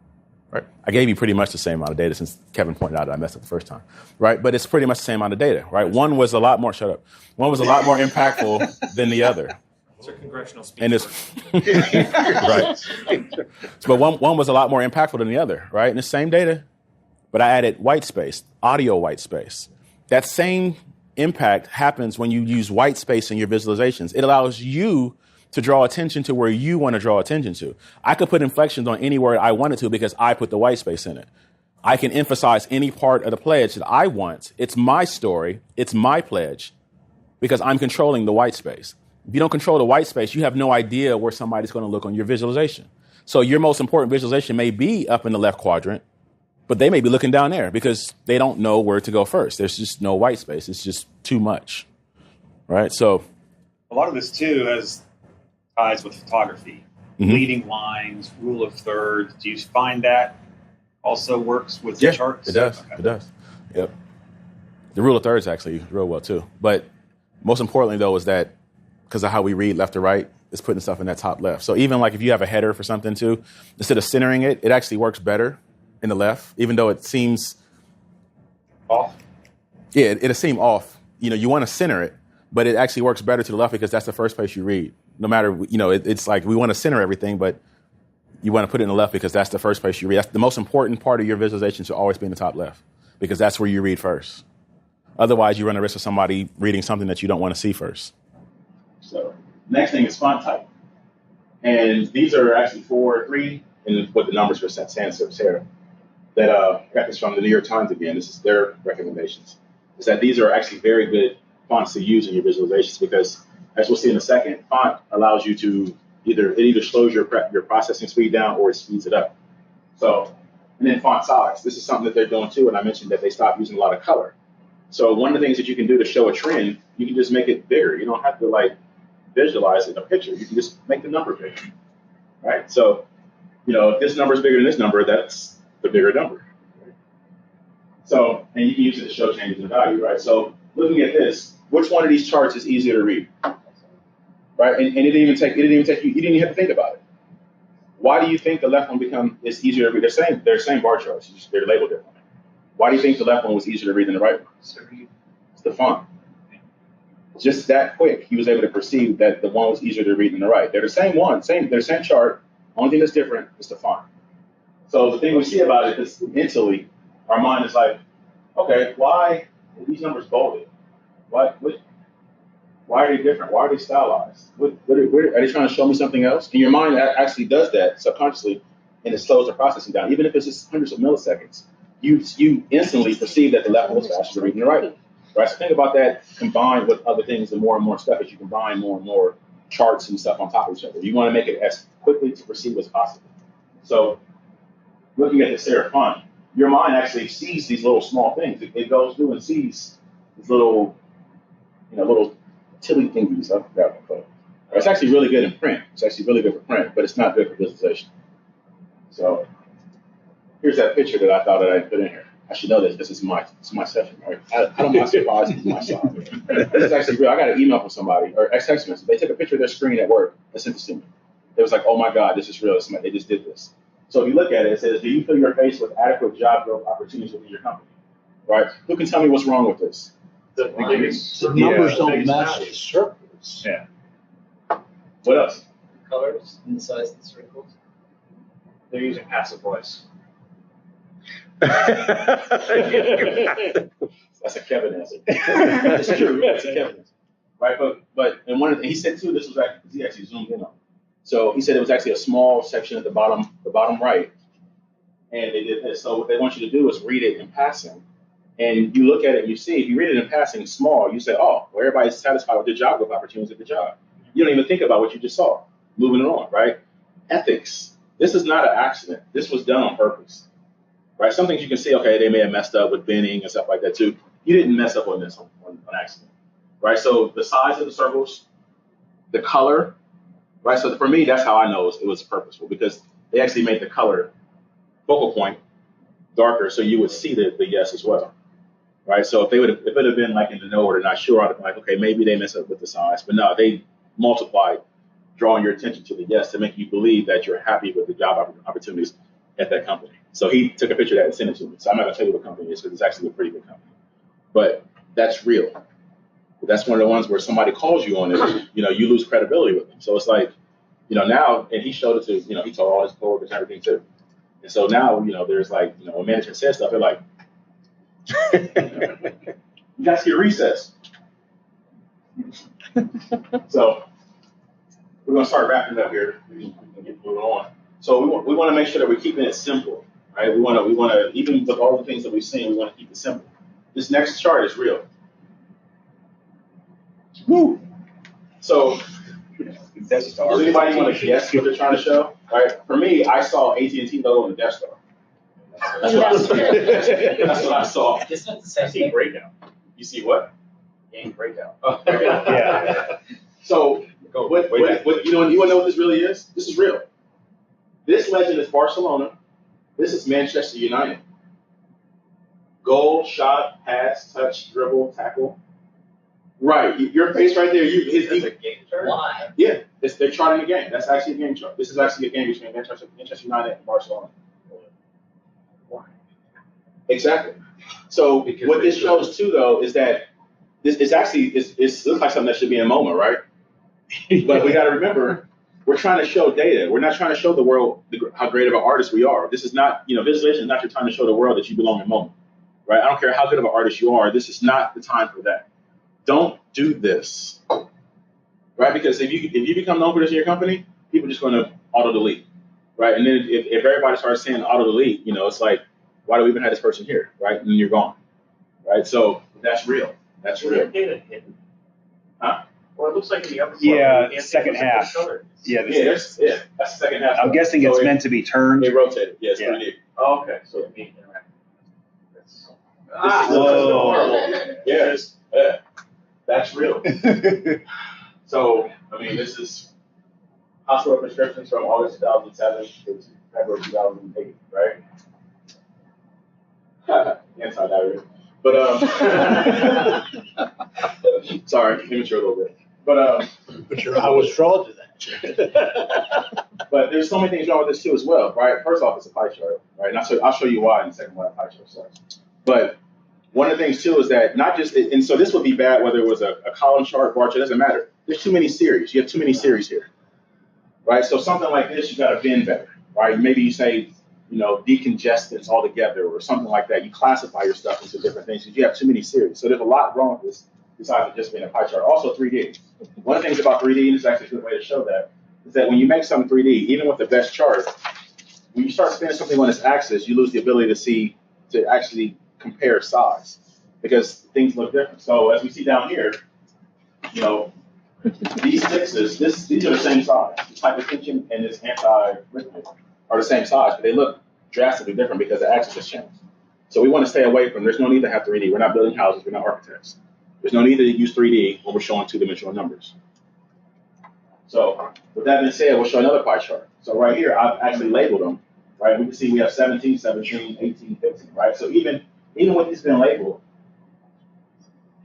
Right? I gave you pretty much the same amount of data since Kevin pointed out that I messed up the first time, right? But it's pretty much the same amount of data, right? One was a lot more impactful than the other. It's a congressional speech. And it's right. But one was a lot more impactful than the other, right? And the same data, but I added white space, audio white space. That same impact happens when you use white space in your visualizations. It allows you to draw attention to where you want to draw attention to. I could put inflections on any word I wanted to because I put the white space in it. I can emphasize any part of the pledge that I want. It's my story. It's my pledge because I'm controlling the white space. If you don't control the white space, you have no idea where somebody's going to look on your visualization. So your most important visualization may be up in the left quadrant, but they may be looking down there because they don't know where to go first. There's just no white space. It's just too much, right? So A lot of this too has ties with photography, leading lines, rule of thirds. Do you find that also works with the charts? It does. Okay. It does. Yep. The rule of thirds actually real well too. But most importantly though is that because of how we read left to right, it's putting stuff in that top left. So even like if you have a header for something too, instead of centering it, it actually works better in the left, even though it seems off. Yeah, it'll seem off. You want to center it, but it actually works better to the left because that's the first place you read. No matter, it's like we want to center everything, but you want to put it in the left because that's the first place you read. That's the most important part of your visualization should always be in the top left because that's where you read first. Otherwise, you run the risk of somebody reading something that you don't want to see first. So next thing is font type. And these are actually 3, and what the numbers for sans serif here. That I got this from the New York Times again. This is their recommendations. Is that these are actually very good fonts to use in your visualizations because, as we'll see in a second, font allows you to either slows your processing speed down or it speeds it up. So, and then font size. This is something that they're doing too, and I mentioned that they stopped using a lot of color. So one of the things that you can do to show a trend, you can just make it bigger. You don't have to visualize it in a picture. You can just make the number bigger, right? So, if this number is bigger than this number, that's the bigger number. So, and you can use it to show changes in value, right? So looking at this, which one of these charts is easier to read, right? And it didn't even take you didn't even have to think about it. Why do you think the left one is easier to read? They're same bar charts, they're labeled differently. Why do you think the left one was easier to read than the right one? It's the font. Just that quick, he was able to perceive that the one was easier to read than the right. They're the same one, they're the same chart. Only thing that's different is the font. So the thing we see about it is mentally, our mind is like, okay, why are these numbers bolded? Why are they different? Why are they stylized? Are they trying to show me something else? And your mind actually does that subconsciously, and it slows the processing down. Even if it's just hundreds of milliseconds, you instantly perceive that the left one was faster to read than the right one. Right? So think about that combined with other things and more stuff as you combine more and more charts and stuff on top of each other. You want to make it as quickly to perceive as possible. So looking at the serif font, your mind actually sees these little small things. It goes through and sees these little tilly thingies. I forgot what call. It's actually really good in print. It's actually really good for print, but it's not good for visualization. So here's that picture that I thought that I put in here. I should know this. This is my session, right? I don't mind surprising it's my slide. This is actually real. I got an email from somebody or a text message. They took a picture of their screen at work. That's interesting. It was like, oh my God, this is real. They just did this. So if you look at it, it says, do you feel you're faced with adequate job growth opportunities within your company? Right? Who can tell me what's wrong with this? The numbers don't match the circles. Yeah. What else? Colors and the size of the circles. They're using passive voice. That's a Kevin answer. That's true. That's a Kevin answer. Right? But and one of the, he said too, this was he actually zoomed in on. So he said it was actually a small section at the bottom right, and they did this. So what they want you to do is read it in passing, and you look at it and you see if you read it in passing small, you say, oh, well, everybody's satisfied with their job growth opportunities at the job. You don't even think about what you just saw. Moving on, right? Ethics. This is not an accident. This was done on purpose. Right? Some things you can see, okay, they may have messed up with binning and stuff like that too. You didn't mess up on this on accident. Right? So the size of the circles, the color, right? So for me, that's how I know it was purposeful because they actually made the color focal point darker so you would see the yes as well. Right? So if it would have been like in the no or not sure, I'd have been like, okay, maybe they messed up with the size. But no, they multiplied, drawing your attention to the yes to make you believe that you're happy with the job opportunities at that company. So he took a picture of that and sent it to me. So I'm not going to tell you what company it is because it's actually a pretty good company. But that's real. That's one of the ones where somebody calls you on it, you lose credibility with them. So it's like, now, and he showed it to, he told all his coworkers and everything too. And so now, there's like, when management says stuff, they're like, you guys get recess. So we're going to start wrapping it up here. We can get moving on. So we want to make sure that we're keeping it simple, right? We want to, even with all the things that we've seen, we want to keep it simple. This next chart is real. Woo! So, does anybody want to guess what they're trying to show? Right? For me, I saw AT&T logo on the Death Star. That's what I saw. That's what I saw. It's not the same I see thing. breakdown. You see what? Game breakout. Yeah. So, what you want to know what this really is? This is real. This legend is Barcelona. This is Manchester United. Goal, shot, pass, touch, dribble, tackle. Right, your face right there. That's a game chart? Why? Yeah, they're charting a game. That's actually a game chart. This is actually a game between Manchester United and Barcelona. Why? Exactly. So what this shows too, though, is that this is actually it looks like something that should be in MoMA, right? But we got to remember, we're trying to show data. We're not trying to show the world how great of an artist we are. This is not, visualization is not your time to show the world that you belong in MoMA, right? I don't care how good of an artist you are. This is not the time for that. Don't do this, right? Because if you become known for this in your company, people are just going to auto delete, right? And then if everybody starts saying auto delete, it's like, why do we even have this person here, right? And you're gone, right? So that's real. That's real. Data hidden. Huh? Well, it looks like in the upper part. Yeah, it's second half. color. Yeah, that's the second half. I'm guessing it's meant to be turned. It rotated. Yeah, it's Yeah. 3D. Oh, okay. So it's being interactive. Whoa. Yes. Yeah. That's real. So, this is hospital prescriptions from August 2007 to February 2008, right? Anti-diarrhea. But, sorry, immature a little bit. But I was drawn to that. but there's so many things wrong with this too as well, right? First off, it's a pie chart, right? And I'll show you why in a second why a pie chart sucks. But one of the things too is that not just, and so this would be bad whether it was a column chart, bar chart, doesn't matter. There's too many series. You have too many series here, right? So something like this, you got to bend better, right? Maybe you say, decongestants altogether or something like that. You classify your stuff into different things because you have too many series. So there's a lot wrong with this besides it just being a pie chart. Also 3D. One of the things about 3D, and this is actually a good way to show that, is that when you make something 3D, even with the best chart, when you start spinning something on its axis, you lose the ability to actually compare size because things look different. So as we see down here, these sixes, these are the same size. This hypertension and this anti-arrhythmic are the same size, but they look drastically different because the axis has changed. So we want to stay away from, there's no need to have 3D. We're not building houses, we're not architects. There's no need to use 3D when we're showing two-dimensional numbers. So with that being said, we'll show another pie chart. So right here, I've actually labeled them, right? We can see we have 17, 17, 18, 15, right? So even with these being labeled,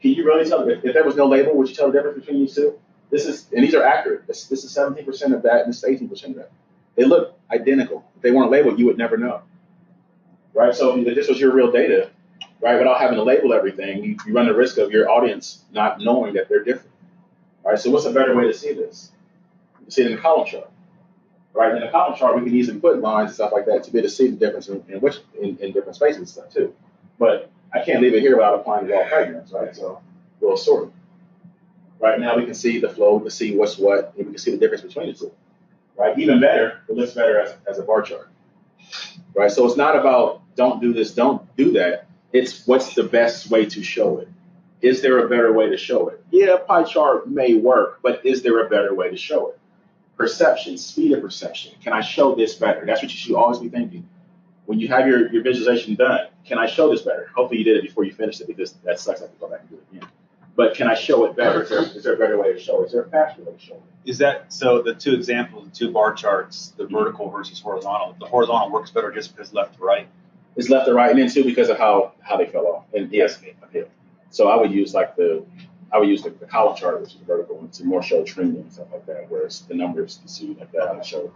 can you really tell, if there was no label, would you tell the difference between these two? And these are accurate. This is 17% of that, and this is 18% of that. They look identical. If they weren't labeled, you would never know, right? So if this was your real data, right, without having to label everything, you run the risk of your audience not knowing that they're different, right? So what's a better way to see this? You see it in the column chart, right? In the column chart, we can easily put lines and stuff like that to be able to see the difference in different spaces and stuff too. But I can't leave it here without applying raw Pragnanz, right? So we'll sort it. Right now we can see the flow, we can see what's what, and we can see the difference between the two. Right? Even better, it looks better as a bar chart. Right? So it's not about don't do this, don't do that. It's what's the best way to show it. Is there a better way to show it? Yeah, pie chart may work, but is there a better way to show it? Perception, speed of perception. Can I show this better? That's what you should always be thinking. When you have your visualization done, can I show this better? Hopefully you did it before you finished it because that sucks. I have to go back and do it again. But can I show it better? Is there a better way to show it? Is there a faster way to show it? Is that so? The two examples, the two bar charts, the vertical versus horizontal. The horizontal works better just because left to right. It's left to right, and then too because of how they fell off. And yes, uphill. So I would use the column chart, which is the vertical one, to more show trending and stuff like that. Whereas the numbers you see like that, I show.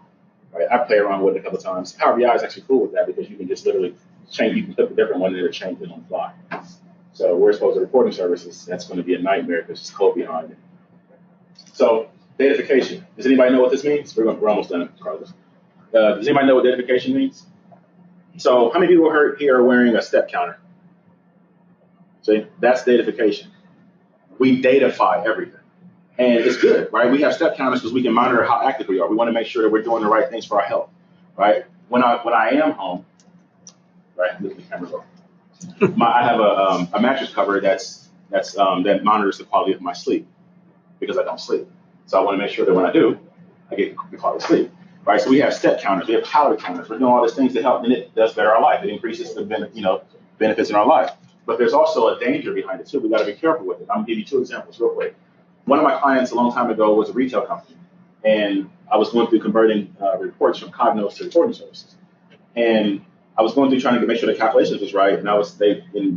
Right, I play around with it a couple of times. Power BI is actually cool with that because you can just literally change. You can click a different one and it'll change it on the fly. So we're supposed to reporting services. That's going to be a nightmare because there's code behind it. So datafication. Does anybody know what this means? We're almost done, Carlos. Does anybody know what datafication means? So how many people here are wearing a step counter? See, that's datafication. We datafy everything. And it's good, right? We have step counters because we can monitor how active we are. We want to make sure that we're doing the right things for our health, right? When I am home, right? Look at the camera go. I have a mattress cover that monitors the quality of my sleep because I don't sleep. So I want to make sure that when I do, I get the quality sleep. Right? So we have step counters, we have calorie counters. We're doing all these things to help, and it does better our life. It increases the benefits in our life. But there's also a danger behind it too. We got to be careful with it. I'm gonna give you two examples real quick. One of my clients a long time ago was a retail company, and I was going through converting reports from Cognos to reporting services, and I was going through trying to make sure the calculations was right. And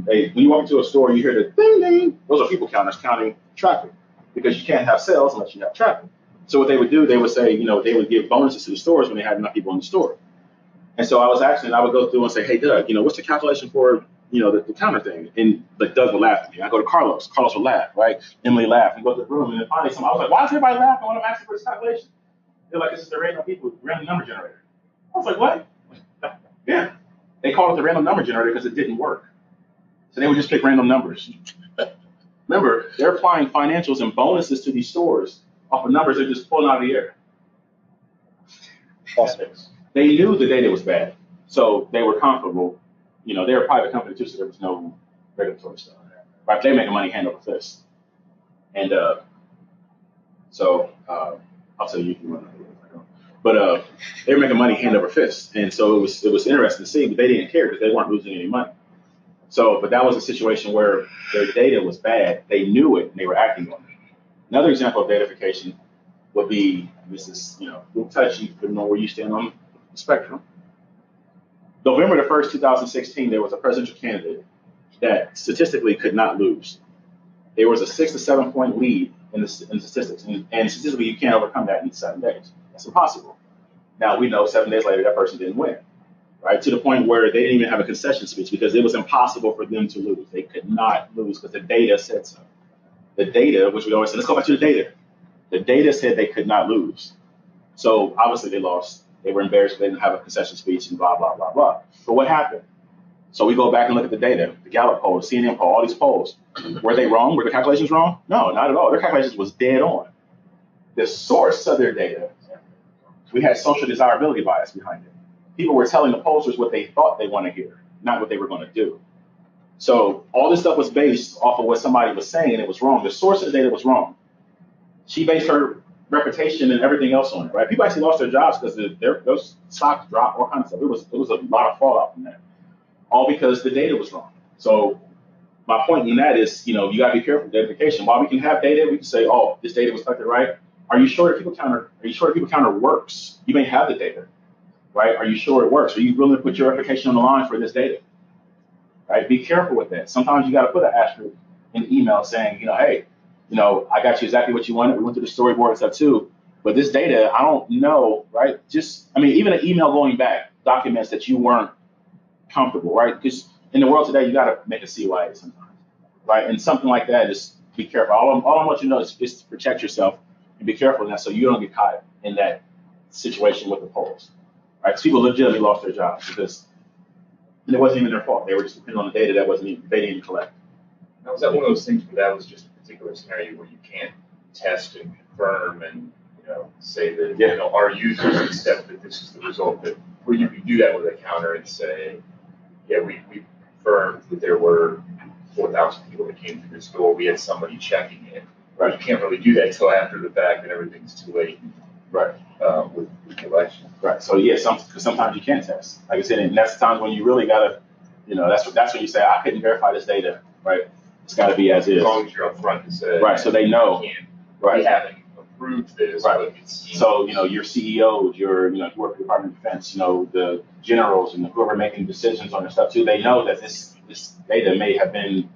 when you walk into a store, you hear the ding ding. Those are people counters counting traffic, because you can't have sales unless you have traffic. So what they would do, they would say, they would give bonuses to the stores when they had enough people in the store. And so I would go through and say, hey, Doug, what's the calculation for, the counter thing? And but Doug would laugh at me. I go to Carlos. Carlos would laugh, right? Emily laughed. We go to the room, and then finally, I was like, why is everybody laughing when I'm asking for this calculation? They're like, this is the random number generator. I was like, what? Yeah. They called it the random number generator because it didn't work. So they would just pick random numbers. Remember, they're applying financials and bonuses to these stores off of numbers they're just pulling out of the air. They knew the data was bad, so they were comfortable. They're a private company too, so there was no regulatory stuff. Right? They make money hand over fist. And I'll tell you if you want to know. But they were making money hand over fist, and so it was interesting to see, but they didn't care because they weren't losing any money. So, but that was a situation where their data was bad. They knew it, and they were acting on it. Another example of datafication would be, this is, we'll touch you depending on where you stand on the spectrum. November the 1st, 2016, there was a presidential candidate that statistically could not lose. There was a 6 to 7 point lead in the statistics, and statistically you can't overcome that in 7 days. That's impossible. Now we know 7 days later that person didn't win, right? To the point where they didn't even have a concession speech because it was impossible for them to lose. They could not lose because the data said so. The data, which we always say, let's go back to the data. The data said they could not lose. So obviously they lost. They were embarrassed. They didn't have a concession speech and blah, blah, blah, blah. But what happened? So we go back and look at the data, the Gallup poll, the CNN poll, all these polls. Were they wrong? Were the calculations wrong? No, not at all. Their calculations was dead on. The source of their data, we had social desirability bias behind it. People were telling the pollsters what they thought they want to hear, not what they were going to do. So all this stuff was based off of what somebody was saying, and it was wrong. The source of the data was wrong. She based her reputation and everything else on it, right? People actually lost their jobs because those stocks dropped, all kinds of stuff. It was a lot of fallout from that, all because the data was wrong. So my point in that is, you got to be careful with datafication. While we can have data, we can say, oh, this data was collected right. Are you sure that people counter works? You may have the data, right? Are you sure it works? Are you willing to put your reputation on the line for this data? Right? Be careful with that. Sometimes you got to put an asterisk in the email saying, hey, I got you exactly what you wanted. We went through the storyboard and stuff too. But this data, I don't know, right? Even an email going back documents that you weren't comfortable, right? Because in the world today, you got to make a CYA sometimes, right? And something like that, just be careful. All I want you to know is to protect yourself and be careful in that so you don't get caught in that situation with the polls, right? Because people legitimately lost their jobs because it wasn't even their fault. They were just depending on the data they didn't collect. Now, was that one of those things where that was just a particular scenario where you can't test and confirm and say that our users accept that this is the result, that where you can do that with a counter and say, yeah, we confirmed that there were 4,000 people that came to the store. We had somebody checking it. Right. You can't really do that until after the fact and everything's too late. Right. With the election. Right. So yeah, because sometimes you can't test. Like I said, and that's the times when you really gotta, that's when you say I couldn't verify this data. Right. It's got to be as is. As long as you're upfront and say. Right. So they know. Right. We haven't approved this. Right. So your CEOs, you work for the Department of Defense, the generals and whoever making decisions on their stuff too. They know that this data may have been.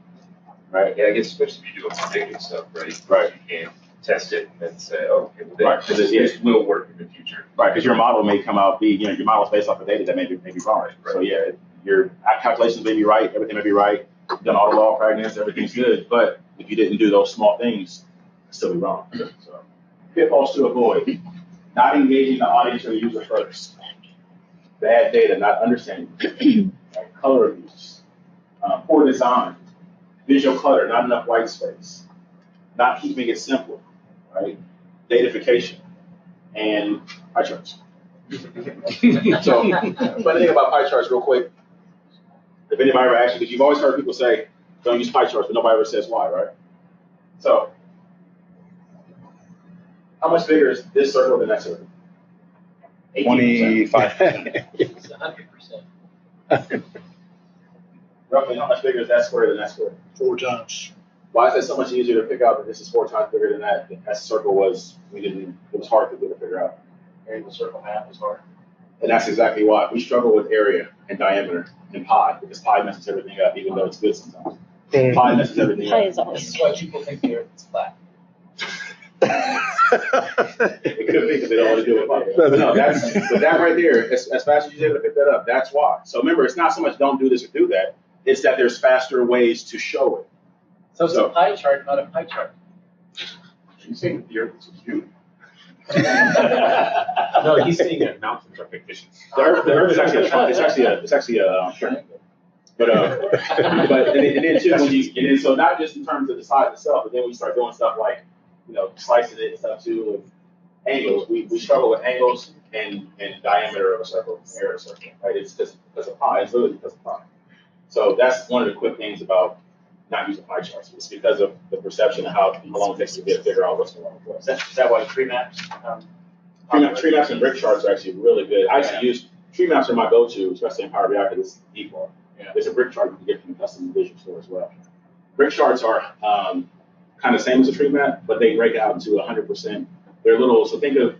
Right. Yeah, I guess especially if you're doing some big stuff, right? Right. You can't test it and then say, oh, okay, well, right. This will work in the future. Right, because your model may come out your model is based off of data that may be wrong. Right. So yeah, your calculations may be right, everything may be right, you've done all the law Pragnanz, everything's good, but if you didn't do those small things, it'll still be wrong. So pitfalls to avoid: not engaging the audience or the user first, bad data, not understanding, right? Color abuse, poor design, visual clutter, not enough white space, not keeping it simple, right? Datafication and pie charts. So, funny thing about pie charts, real quick. If anybody ever asks you, because you've always heard people say, don't use pie charts, but nobody ever says why, right? So, How much bigger is this circle than that circle? 18%. 25%. It's 100%. Roughly, how much bigger is that square than that square? 4 times. Why is that so much easier to pick out that this is 4 times bigger than that? That circle was, it was hard to figure out. Area of the circle math is hard. And that's exactly why. We struggle with area and diameter and pi, because pi messes everything up, even though it's good sometimes. Pi messes everything Pi up. is always. This is why people think the Earth is flat. It could be because they don't want to do it. But no, but that right there, as fast as you're able to pick that up, that's why. So remember, it's not so much don't do this or do that. It's that there's faster ways to show it. So it's a pie chart, not a pie chart. You think the Earth is cute? No, he's saying that mountains are fictitious. The Earth is actually it's actually a triangle. But and then too, and then so not just in terms of the size itself, but then we start doing stuff like, slicing it and stuff too with angles. We struggle with angles and diameter of a circle, area of a circle, right? It's just because of pi. It's literally because of pi. So that's one of the quick things about not using pie charts. It's because of the perception of how long it takes to figure out what's going on with what. Is that why tree maps? Tree maps and brick charts are actually really good. I actually use tree maps are my go-to, especially in Power BI because it's default. Yeah. There's a brick chart you can get from the custom vision store as well. Brick charts are kind of same as a tree map, but they break out into 100%. They're little, so think of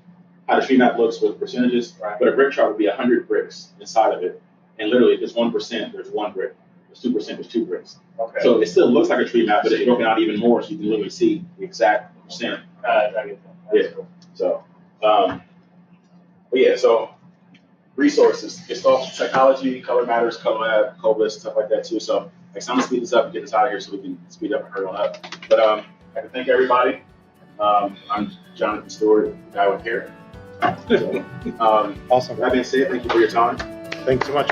how the tree map looks with percentages, Right. but a brick chart would be 100 bricks inside of it. And literally, if it's 1%, there's 1 brick. If it's 2%, there's 2 bricks. Okay. So it still looks like a tree map, but it's broken out even more, so you can literally see the exact percent. I get that. That's Yeah. cool. So, but yeah, so resources. It's all psychology, color matters, color lab, code list, stuff like that too. So, I'm gonna speed this up and get this out of here so we can speed up and hurry on up. But I can thank everybody. I'm Jonathan Stewart, guy with hair. So, Awesome. that being said, thank you for your time. Thanks so much.